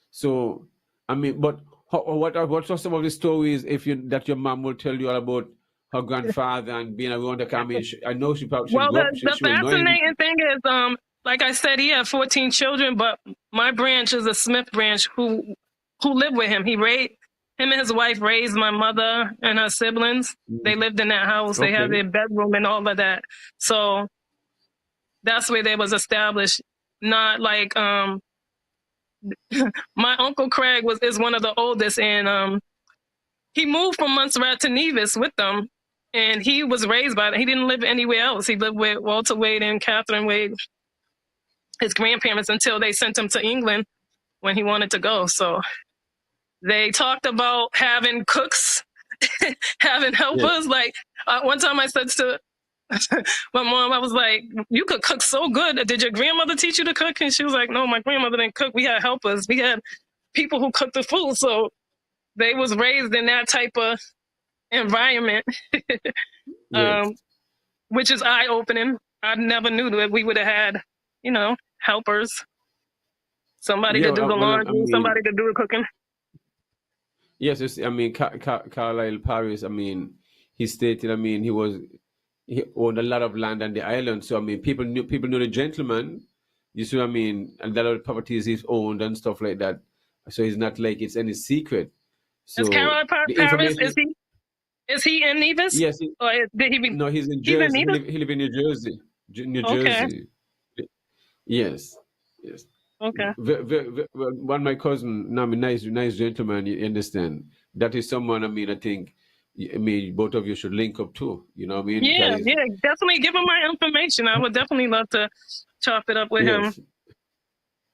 So, I mean, but what are some of the stories that your mom will tell you about her grandfather and being around her. I mean, I know she probably Well, grew up. the She will know anything. fascinating thing is, like I said, he had 14 children, but my branch is a Smith branch who lived with him. Him and his wife raised my mother and her siblings. They lived in that house. They had Okay. their bedroom and all of that. So that's where they was established. Not like my uncle Craig is one of the oldest, and he moved from Montserrat to Nevis with them, and he was raised by them. He didn't live anywhere else. He lived with Walter Wade and Catherine Wade, his grandparents, until they sent him to England when he wanted to go. So they talked about having cooks, having helpers. Like one time I said to my mom, I was like, you could cook so good. Did your grandmother teach you to cook? And she was like, no, my grandmother didn't cook. We had helpers. We had people who cooked the food. So they was raised in that type of environment, Yes. which is eye-opening. I never knew that we would have had, helpers. Somebody to do the laundry, somebody to do the cooking. Yes, I mean, Carlisle Paris, I mean, he stated, I mean, he owned a lot of land on the island. So, I mean, people knew the gentleman. You see what I mean? And a lot of properties he's owned and stuff like that. So it's not like it's any secret. So is Carlisle Paris, is he in Nevis? Yes. Or did he No, he's in Jersey. He live in New Jersey. New Jersey. Yes. Yes. Okay. One of my cousin, nice gentleman, you understand. That is someone, I mean, I think, both of you should link up too. You know what I mean? Yeah, definitely give him my information. I would definitely love to chop it up with him.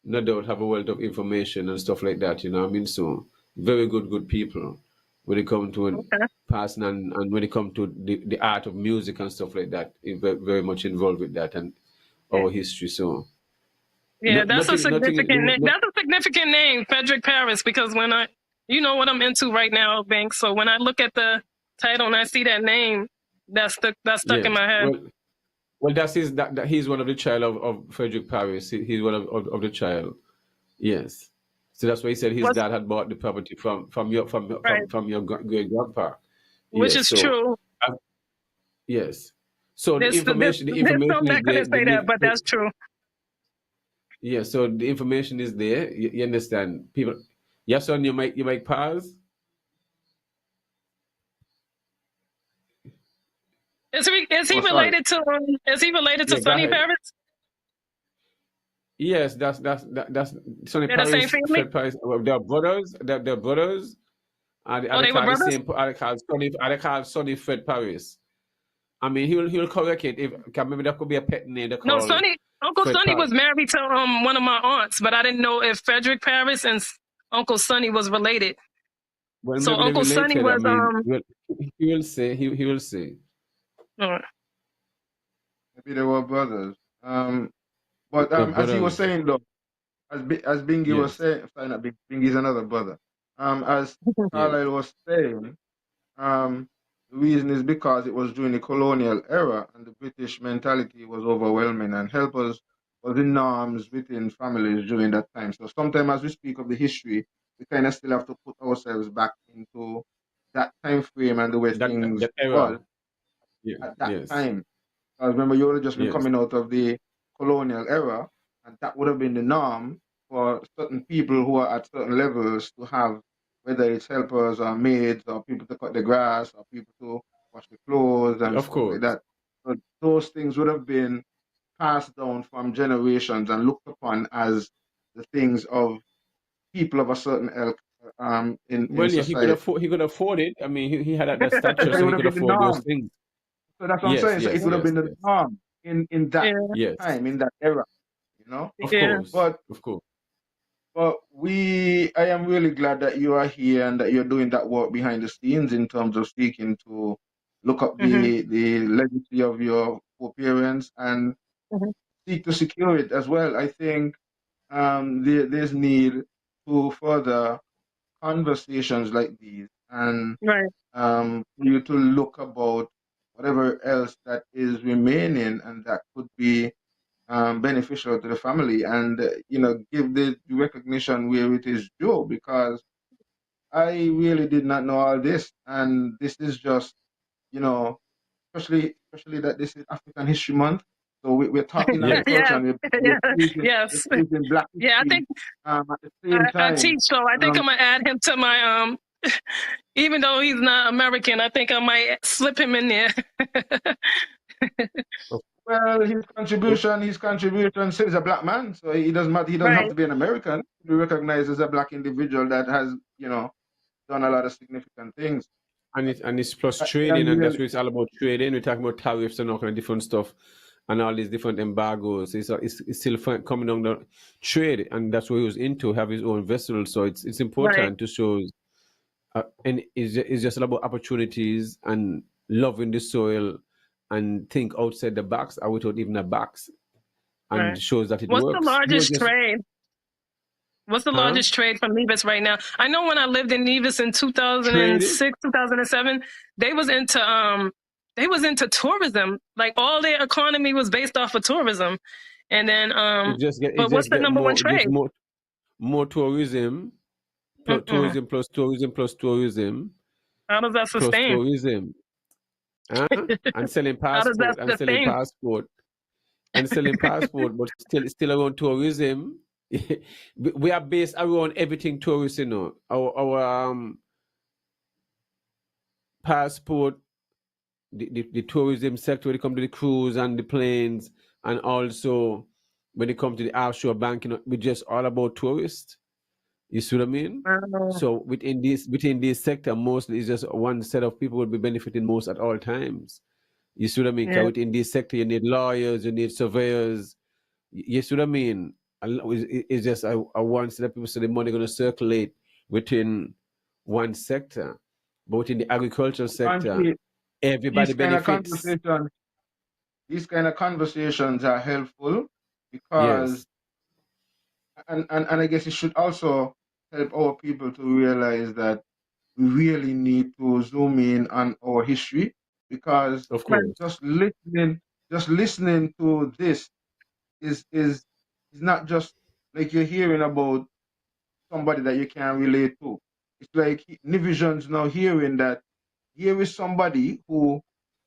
No doubt, have a wealth of information and stuff like that, you know what I mean? So, very good people when it comes to passing and when it comes to the art of music and stuff like that. He's very much involved with that and our history, so... Yeah, that's a significant name. That's a significant name, Frederick Paris, because when you know what I'm into right now, Banks. So when I look at the title and I see that name, that's stuck in my head. Well, that he's one of the child of Frederick Paris. He's one of the child. Yes. So that's why he said his dad had bought the property from your great grandpa. Which is true. Yes. So the information there's some that couldn't say that, but that's true. Yeah, so the information is there. You understand? People, yes, son, you might pause. Is he related to Sonny Paris? Yes, that's Sonny Paris. The same family? Paris. They're brothers. They're brothers. They were brothers? They call Sonny Fred Paris. I mean, he'll correct it if maybe that could be a pet name. No, Uncle Sonny was married to one of my aunts, but I didn't know if Frederick Paris and Uncle Sonny was related. Well, so Uncle Sonny was he will say. All right. Maybe they were brothers. But as he was saying though, as Bingy was saying, Bingy's another brother. As Carlisle was saying, the reason is because it was during the colonial era and the British mentality was overwhelming and helpers was the norms within families during that time. So sometimes as we speak of the history, we kind of still have to put ourselves back into that time frame and the way things were at that time. Because remember, you would have just been coming out of the colonial era, and that would have been the norm for certain people who are at certain levels to have, whether it's helpers or maids or people to cut the grass or people to wash the clothes and stuff like that. So those things would have been passed down from generations and looked upon as the things of people of a certain ilk in society. He could afford it. I mean, he had that stature, so he could afford those things. So that's what I'm saying. So it would have been the norm in that time, in that era, you know? Of course. But I am really glad that you are here and that you're doing that work behind the scenes in terms of seeking to look up the legacy of your parents and seek to secure it as well. I think there's need to further conversations like these and for you to look about whatever else that is remaining and that could be beneficial to the family and, give the recognition where it is due, because I really did not know all this. And this is just you know, especially that this is African History Month. So we're talking Yes. agriculture and we're praising, Yes. Black Yeah, I history think at the same I time. teach, so I think I'm gonna add him to my even though he's not American, I think I might slip him in there. Well, his contribution still is a black man, so he doesn't matter. He doesn't have Right. to be an American to be recognized as a black individual that has, done a lot of significant things. And it's plus I trading, and that's really, what it's all about trading. We're talking about tariffs and all kind of different stuff, and all these different embargoes. It's still coming down the trade, and that's what he was into, have his own vessel. So it's important to show, and it's just about opportunities and loving the soil, and think outside the box or without even a box, and Right. shows that it What's the works. He was largest just, trade? What's the huh? largest trade from Nevis right now? I know when I lived in Nevis in Trading. 2006, 2007, they was into tourism. Like all their economy was based off of tourism. And then but what's the number one trade? More tourism, tourism plus tourism plus tourism How does that plus sustain? tourism, huh? And selling How does that passport and selling sustain? passport and selling passport, but still around tourism. We are based around everything tourist, Our passport, the tourism sector when it comes to the cruise and the planes, and also when it comes to the offshore banking, we're just all about tourists. You see what I mean? So within this sector, mostly it's just one set of people will be benefiting most at all times. You see what I mean? 'Cause Yeah. within this sector, you need lawyers, you need surveyors. You see what I mean? It's just a one set of people, so the money going to circulate within one sector. But within the agricultural sector, Banky, everybody benefits. these kind of conversations are helpful because, Yes. and I guess it should also help our people to realize that we really need to zoom in on our history, because Of course. just listening to this is not just like you're hearing about somebody that you can relate to. It's like Nivision's now hearing that here is somebody who,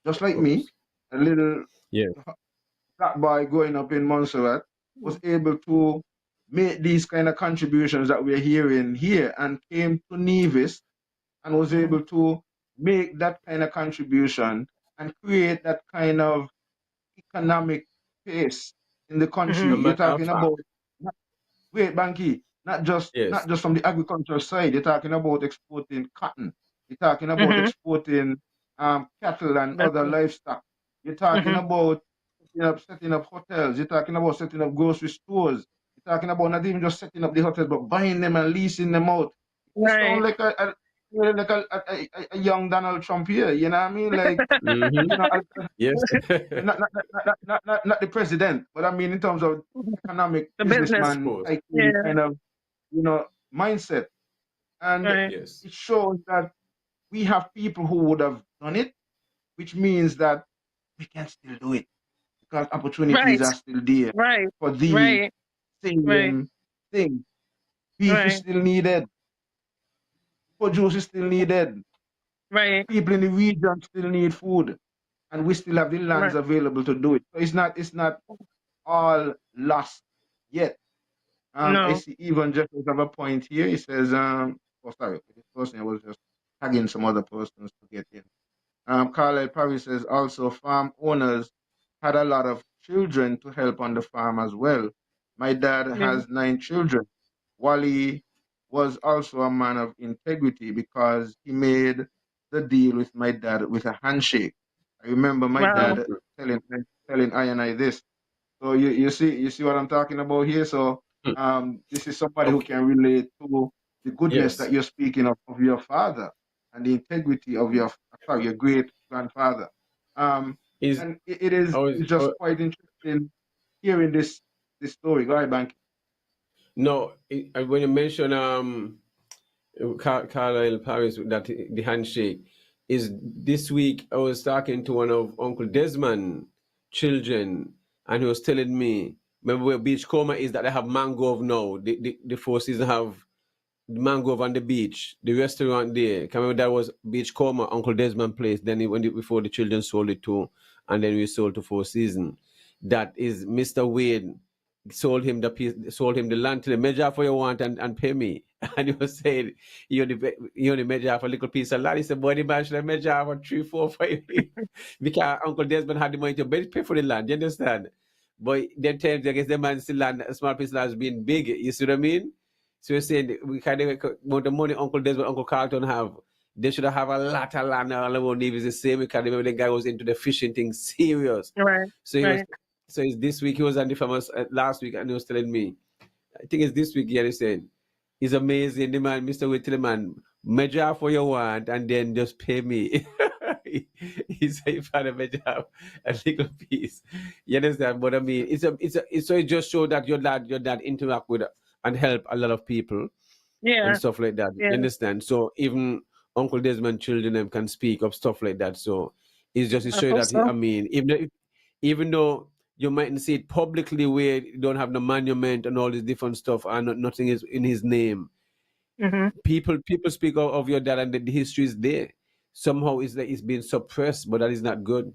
just like me, a little Yeah. black boy growing up in Montserrat, was able to make these kind of contributions that we're hearing here, and came to Nevis and was able to make that kind of contribution and create that kind of economic pace in the country. No You're matter how talking far. about, wait, Banky, not just Yes. from the agricultural side. You're talking about exporting cotton. You're talking about exporting cattle and other livestock. You're talking about setting up hotels. You're talking about setting up grocery stores. You're talking about not even just setting up the hotels, but buying them and leasing them out. You sound Right. like a young Donald Trump here. You know what I mean? Like, Yes. not the president, but I mean in terms of economic The business. businessman Of course. tycoon kind of mindset. And Right. Yes. it shows that we have people who would have done it, which means that we can still do it because opportunities Right. are still there Right. for these Right. same Right. things. Beef is Right. still needed. Produce is still needed. Right. People in the region still need food, and we still have the lands Right. available to do it. So it's not all lost yet. I No. see even just have a point here. He says, oh sorry, this person I was just tagging some other persons to get in. Carlisle Paris says also farm owners had a lot of children to help on the farm as well. My dad Yeah. has 9 children. Wally was also a man of integrity because he made the deal with my dad with a handshake. I remember my Wow. dad telling I and I this. So you see what I'm talking about here. So this is somebody who Okay. can relate to the goodness Yes. that you're speaking of your father and the integrity of your great grandfather. Is And it is always it's just quite interesting hearing this story. Go ahead, Banky. no. When you mention Carlisle Paris, that the handshake is this week. I was talking to one of Uncle Desmond children, and he was telling me, remember where Beachcomber is, that they have mangrove now. The Four Seasons have Mangrove on the beach, the restaurant there. Can remember that was Beach Coma, Uncle Desmond place. Then before the children sold it to, and then we sold to Four Seasons. That is Mr. Wade sold him the piece, sold him the land to the measure for you want and pay me. And he was saying, you only measure for a little piece of land. He said, boy, the man should measure for 3, 4, 5 because Uncle Desmond had the money to pay for the land. You understand? But then times I guess the man still land a small piece of land has been big. You see what I mean? So we're saying we kind of the money Uncle Desmond, Uncle Carlton have. They should have a lot of land all around Nevis the same because remember the guy was into the fishing thing serious. Right. So he was Right. so it's this week he was on the famous last week and he was telling me, I think it's this week, yeah, he said, he's amazing, the man, Mr. Wade, the man, measure for your want and then just pay me. He said if I measure a little piece. You understand? But I mean it's so it just shows that your dad interact with and help a lot of people Yeah. and stuff like that. Yeah. You understand? So even Uncle Desmond children them can speak of stuff like that. So it's just to I show you hope that so. I mean, even though you mightn't see it publicly where you don't have the monument and all this different stuff and nothing is in his name, Hmm. people speak of your dad and the history is there. Somehow it's like it's being suppressed, but that is not good.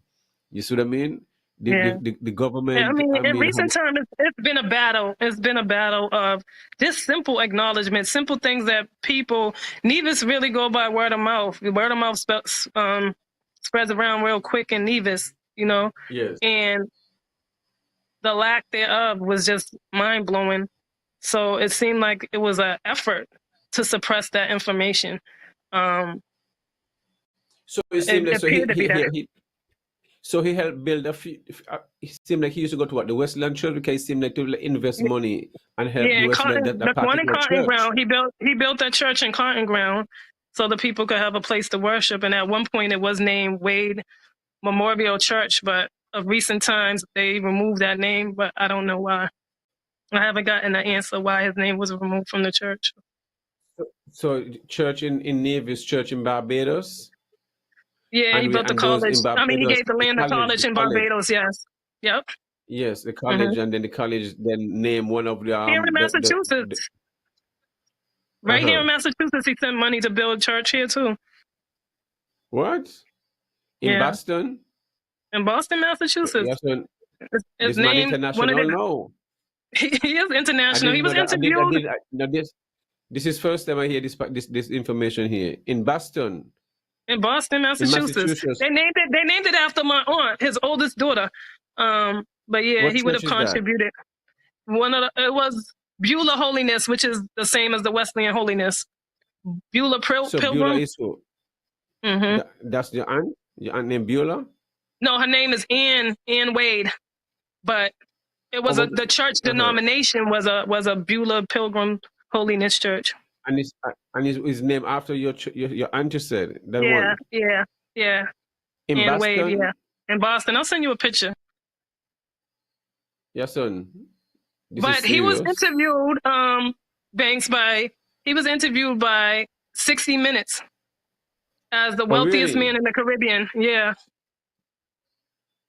You see what I mean? Yeah. The Yeah, I government, mean, I in mean, recent times, it's been a battle. It's been a battle of just simple acknowledgement, simple things that people Nevis really go by word of mouth. Word of mouth spreads around real quick in Nevis, you know, yes. and the lack thereof was just mind blowing. So it seemed like it was an effort to suppress that information. So it seemed It like appeared to be that. so he helped build a few. It seemed like he used to go to what the Westland Church because he seemed like to invest money and help the Yeah, Westland that the one in particular Cotton church. Ground. He built that church in Cotton Ground so the people could have a place to worship. And at one point, it was named Wade Memorial Church, but of recent times they removed that name. But I don't know why. I haven't gotten an answer why his name was removed from the church. So church in Nevis, church in Barbados, Yeah, he built the and those college. in I mean, he Barbados, gave the land to college the in college. Barbados. Yes. Yep. Yes, the Hmm. college, and then the college then name one of the Here in Massachusetts, right here in Massachusetts, he sent money to build a church here too. what in Yeah. Boston? In Boston, Massachusetts. Yes, It's this man named one of international the. no. He is I international. He didn't know was that. interviewed. Now this is first time I hear this information here in Boston, In Boston, in Massachusetts. Massachusetts. They named it after my aunt, his oldest daughter. But yeah, What he would church have is that? contributed. It was Beulah Holiness, which is the same as the Wesleyan Holiness. Beulah So Beulah Pilgrim. is who? Hmm. That's your aunt? Your aunt named Beulah? No, her name is Ann Wade, but it was Oh, but- the church denomination was a Beulah Pilgrim Holiness Church. and his name after your aunt, you said that Yeah, one yeah. in Ann Boston. Wade, yeah, in Boston. I'll send you a picture. Yes, son. This But is he was serious. interviewed, Banks, he was interviewed by 60 Minutes as the wealthiest really? man in the Caribbean. Yeah.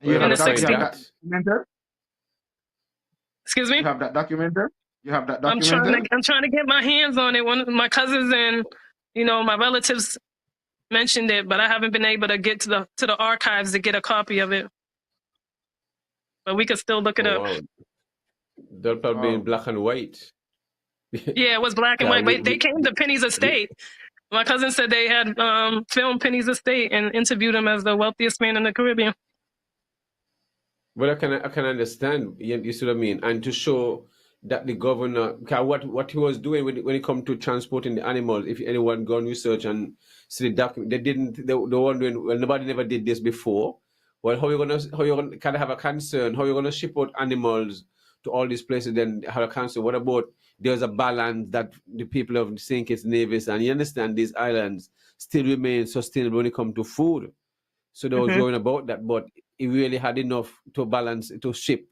You Where In have the did I that, find you have 60s. that that? documented? Excuse me? You have that documented? You have that I'm documented? trying to get my hands on it. One of my cousins and my relatives mentioned it, but I haven't been able to get to the archives to get a copy of it. But we could still look it up. Wow. They'll probably be in black and white. Yeah, it was black and Yeah, white. They came to Penny's estate. My cousin said they had filmed Penny's estate and interviewed him as the wealthiest man in the Caribbean. Well, I can understand. You see what I mean, and to show that the governor, what he was doing when it come to transporting the animals. If anyone go and research and see the document, they were wondering, well, nobody never did this before. Well, how you gonna kind of have a concern? How you gonna ship out animals to all these places? Then have a concern. What about there's a balance that the people of St. Kitts Nevis and you understand these islands still remain sustainable when it comes to food. So they was worrying about that, but he really had enough to balance to ship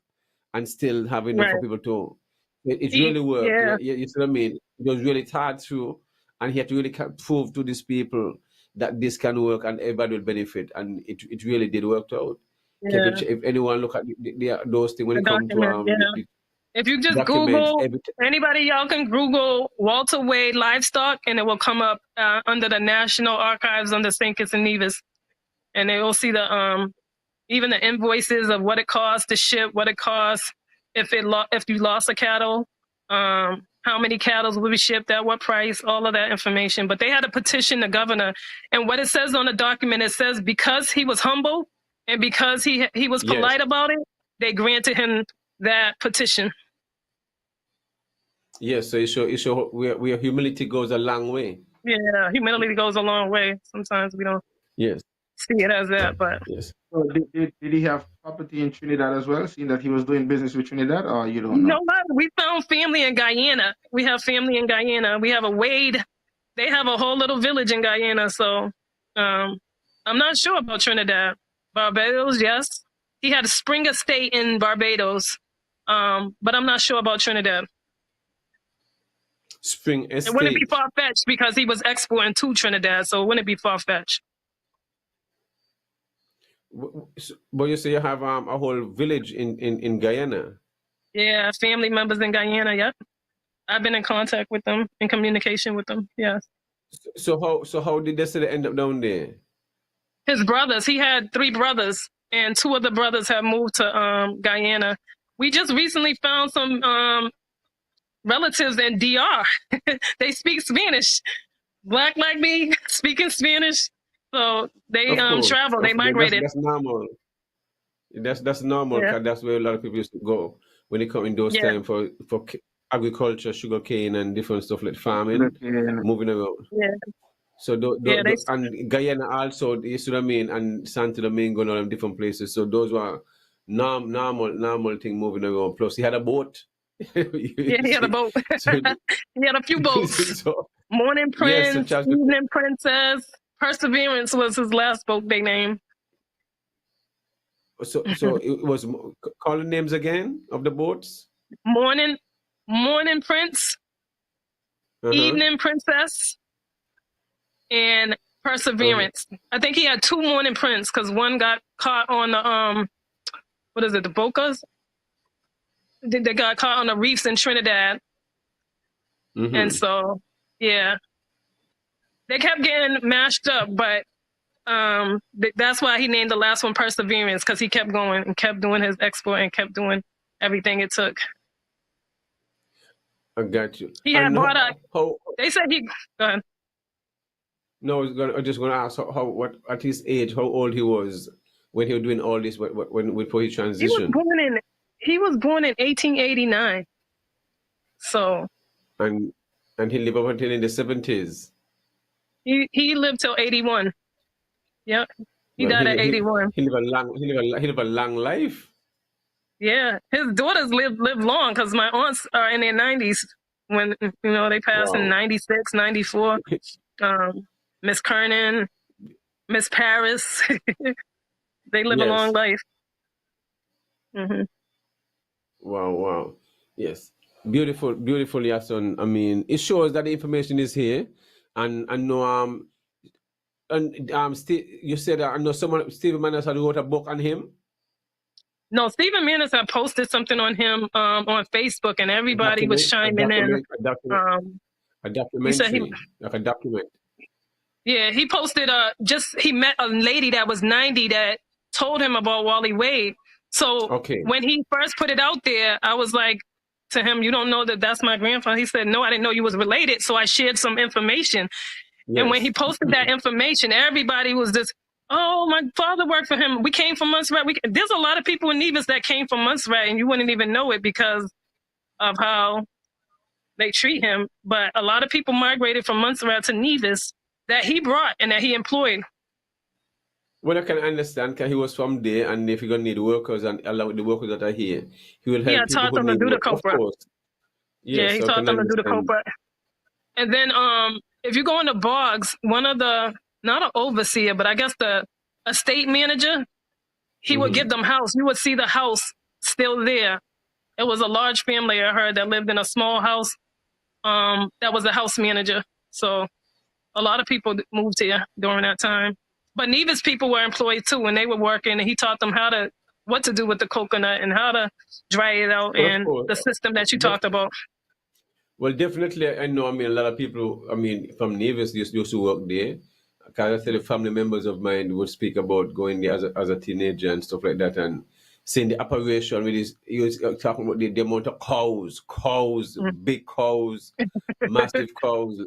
and still have enough for people to. It really worked. Yeah. You see what I mean? It was really thought through, and he had to really prove to these people that this can work and everybody will benefit, and it really did work out. Yeah. If anyone look at those things when The it comes to document, If you just documents Google, everything. anybody y'all can Google Walter Wade livestock, and it will come up under the National Archives under St. Kitts and Nevis, and they will see the even the invoices of what it costs to ship, what it costs if you lost a cattle, how many cattle will be shipped at what price, all of that information. But they had to petition the governor, and what it says on the document, it says because he was humble and because he was Yes. polite about it, they granted him that petition. Yes, so it show where humility goes a long way. Yeah, humility goes a long way. Sometimes we don't Yes, see it as that, but yes. So did he have property in Trinidad as well, seeing that he was doing business with Trinidad, or you don't you know? know what? We found family in Guyana. We have family in Guyana. We have a Wade. They have a whole little village in Guyana. So I'm not sure about Trinidad. Barbados, yes. He had a spring estate in Barbados, but I'm not sure about Trinidad. Spring It wouldn't be Estate. far-fetched because he was exporting to Trinidad, so it wouldn't be far-fetched. But you say you have a whole village in Guyana. Yeah, family members in Guyana, yep. I've been in contact with them, in communication with them, yes. So how did they say they end up down there? His brothers, he had 3 brothers, and 2 of the brothers have moved to Guyana. We just recently found some relatives in DR. They speak Spanish. Black like me, speaking Spanish. So they Of course, travel, they migrated. that's normal. That's normal Yeah. because that's where a lot of people used to go when they come in those Yeah. time for agriculture, sugar cane, and different stuff like farming, Okay. moving around. Yeah. So Yeah, and Guyana also, you see what I mean, and Santo Domingo and all them different places. So those were normal thing moving around. Plus, he had a boat. Yeah, he had a boat. So, He had a few boats. so, Morning yes, so Prince, Charles, Evening Princess, Perseverance was his last boat they named. so it was call the names again of the boats. Morning Prince, Uh-huh. Evening Princess, and Perseverance. I think he had 2 Morning Prince because one got caught on the what is it, the Bocas? They got caught on the reefs in Trinidad, and so yeah, they kept getting mashed up, but that's why he named the last one Perseverance, because he kept going and kept doing his export and kept doing everything it took. I got you. He had And bought a. how They said he. Go ahead. no, I'm just gonna ask what at his age, how old he was when he was doing all this, when before he transitioned. He was born in 1889. So And he lived up until in the 70s. he lived till 81. Yep. He died at 81. He lived a long life. Yeah. His daughters live long because my aunts are in their 90s when they passed in 96, 94. Miss Kernan, Miss Paris. They live a long life. Mm-hmm. Wow. Yes. Beautiful, Yason. I mean, it shows that the information is here. And no you said I know Stephen Manis had wrote a book on him. No, Stephen Manis had posted something on him on Facebook, and everybody was chiming in. A documentary, like a document. Yeah, he posted he met a lady that was 90 that told him about Wally Wade. So when he first put it out there, I was like to him, "You don't know that that's my grandfather?" He said, "No, I didn't know you was related." So I shared some information. Yes. And when he posted that information, everybody was just, "Oh, my father worked for him. We came from Montserrat." There's a lot of people in Nevis that came from Montserrat, and you wouldn't even know it because of how they treat him. But a lot of people migrated from Montserrat to Nevis that he brought and that he employed. Well, I can understand because he was from there, and if you're going to need workers and allow the workers that are here, he will help. Yeah, taught them to do the copra. Yes, he taught them to do the copra. And then if you go into Boggs, one of the, not an overseer, but I guess the estate manager, he would give them house. You would see the house still there. It was a large family, I heard, that lived in a small house. That was the house manager. So a lot of people moved here during that time. But Nevis people were employed too, and they were working, and he taught them how to what to do with the coconut and how to dry it out Well, of and course. the system that you Def- talked about. Well, definitely, I know. I mean, a lot of people. I mean, from Nevis used to work there. Because I said, the family members of mine would speak about going there as a teenager and stuff like that, and seeing the operation with his. He was talking about the amount of cows, Mm. big cows, massive cows,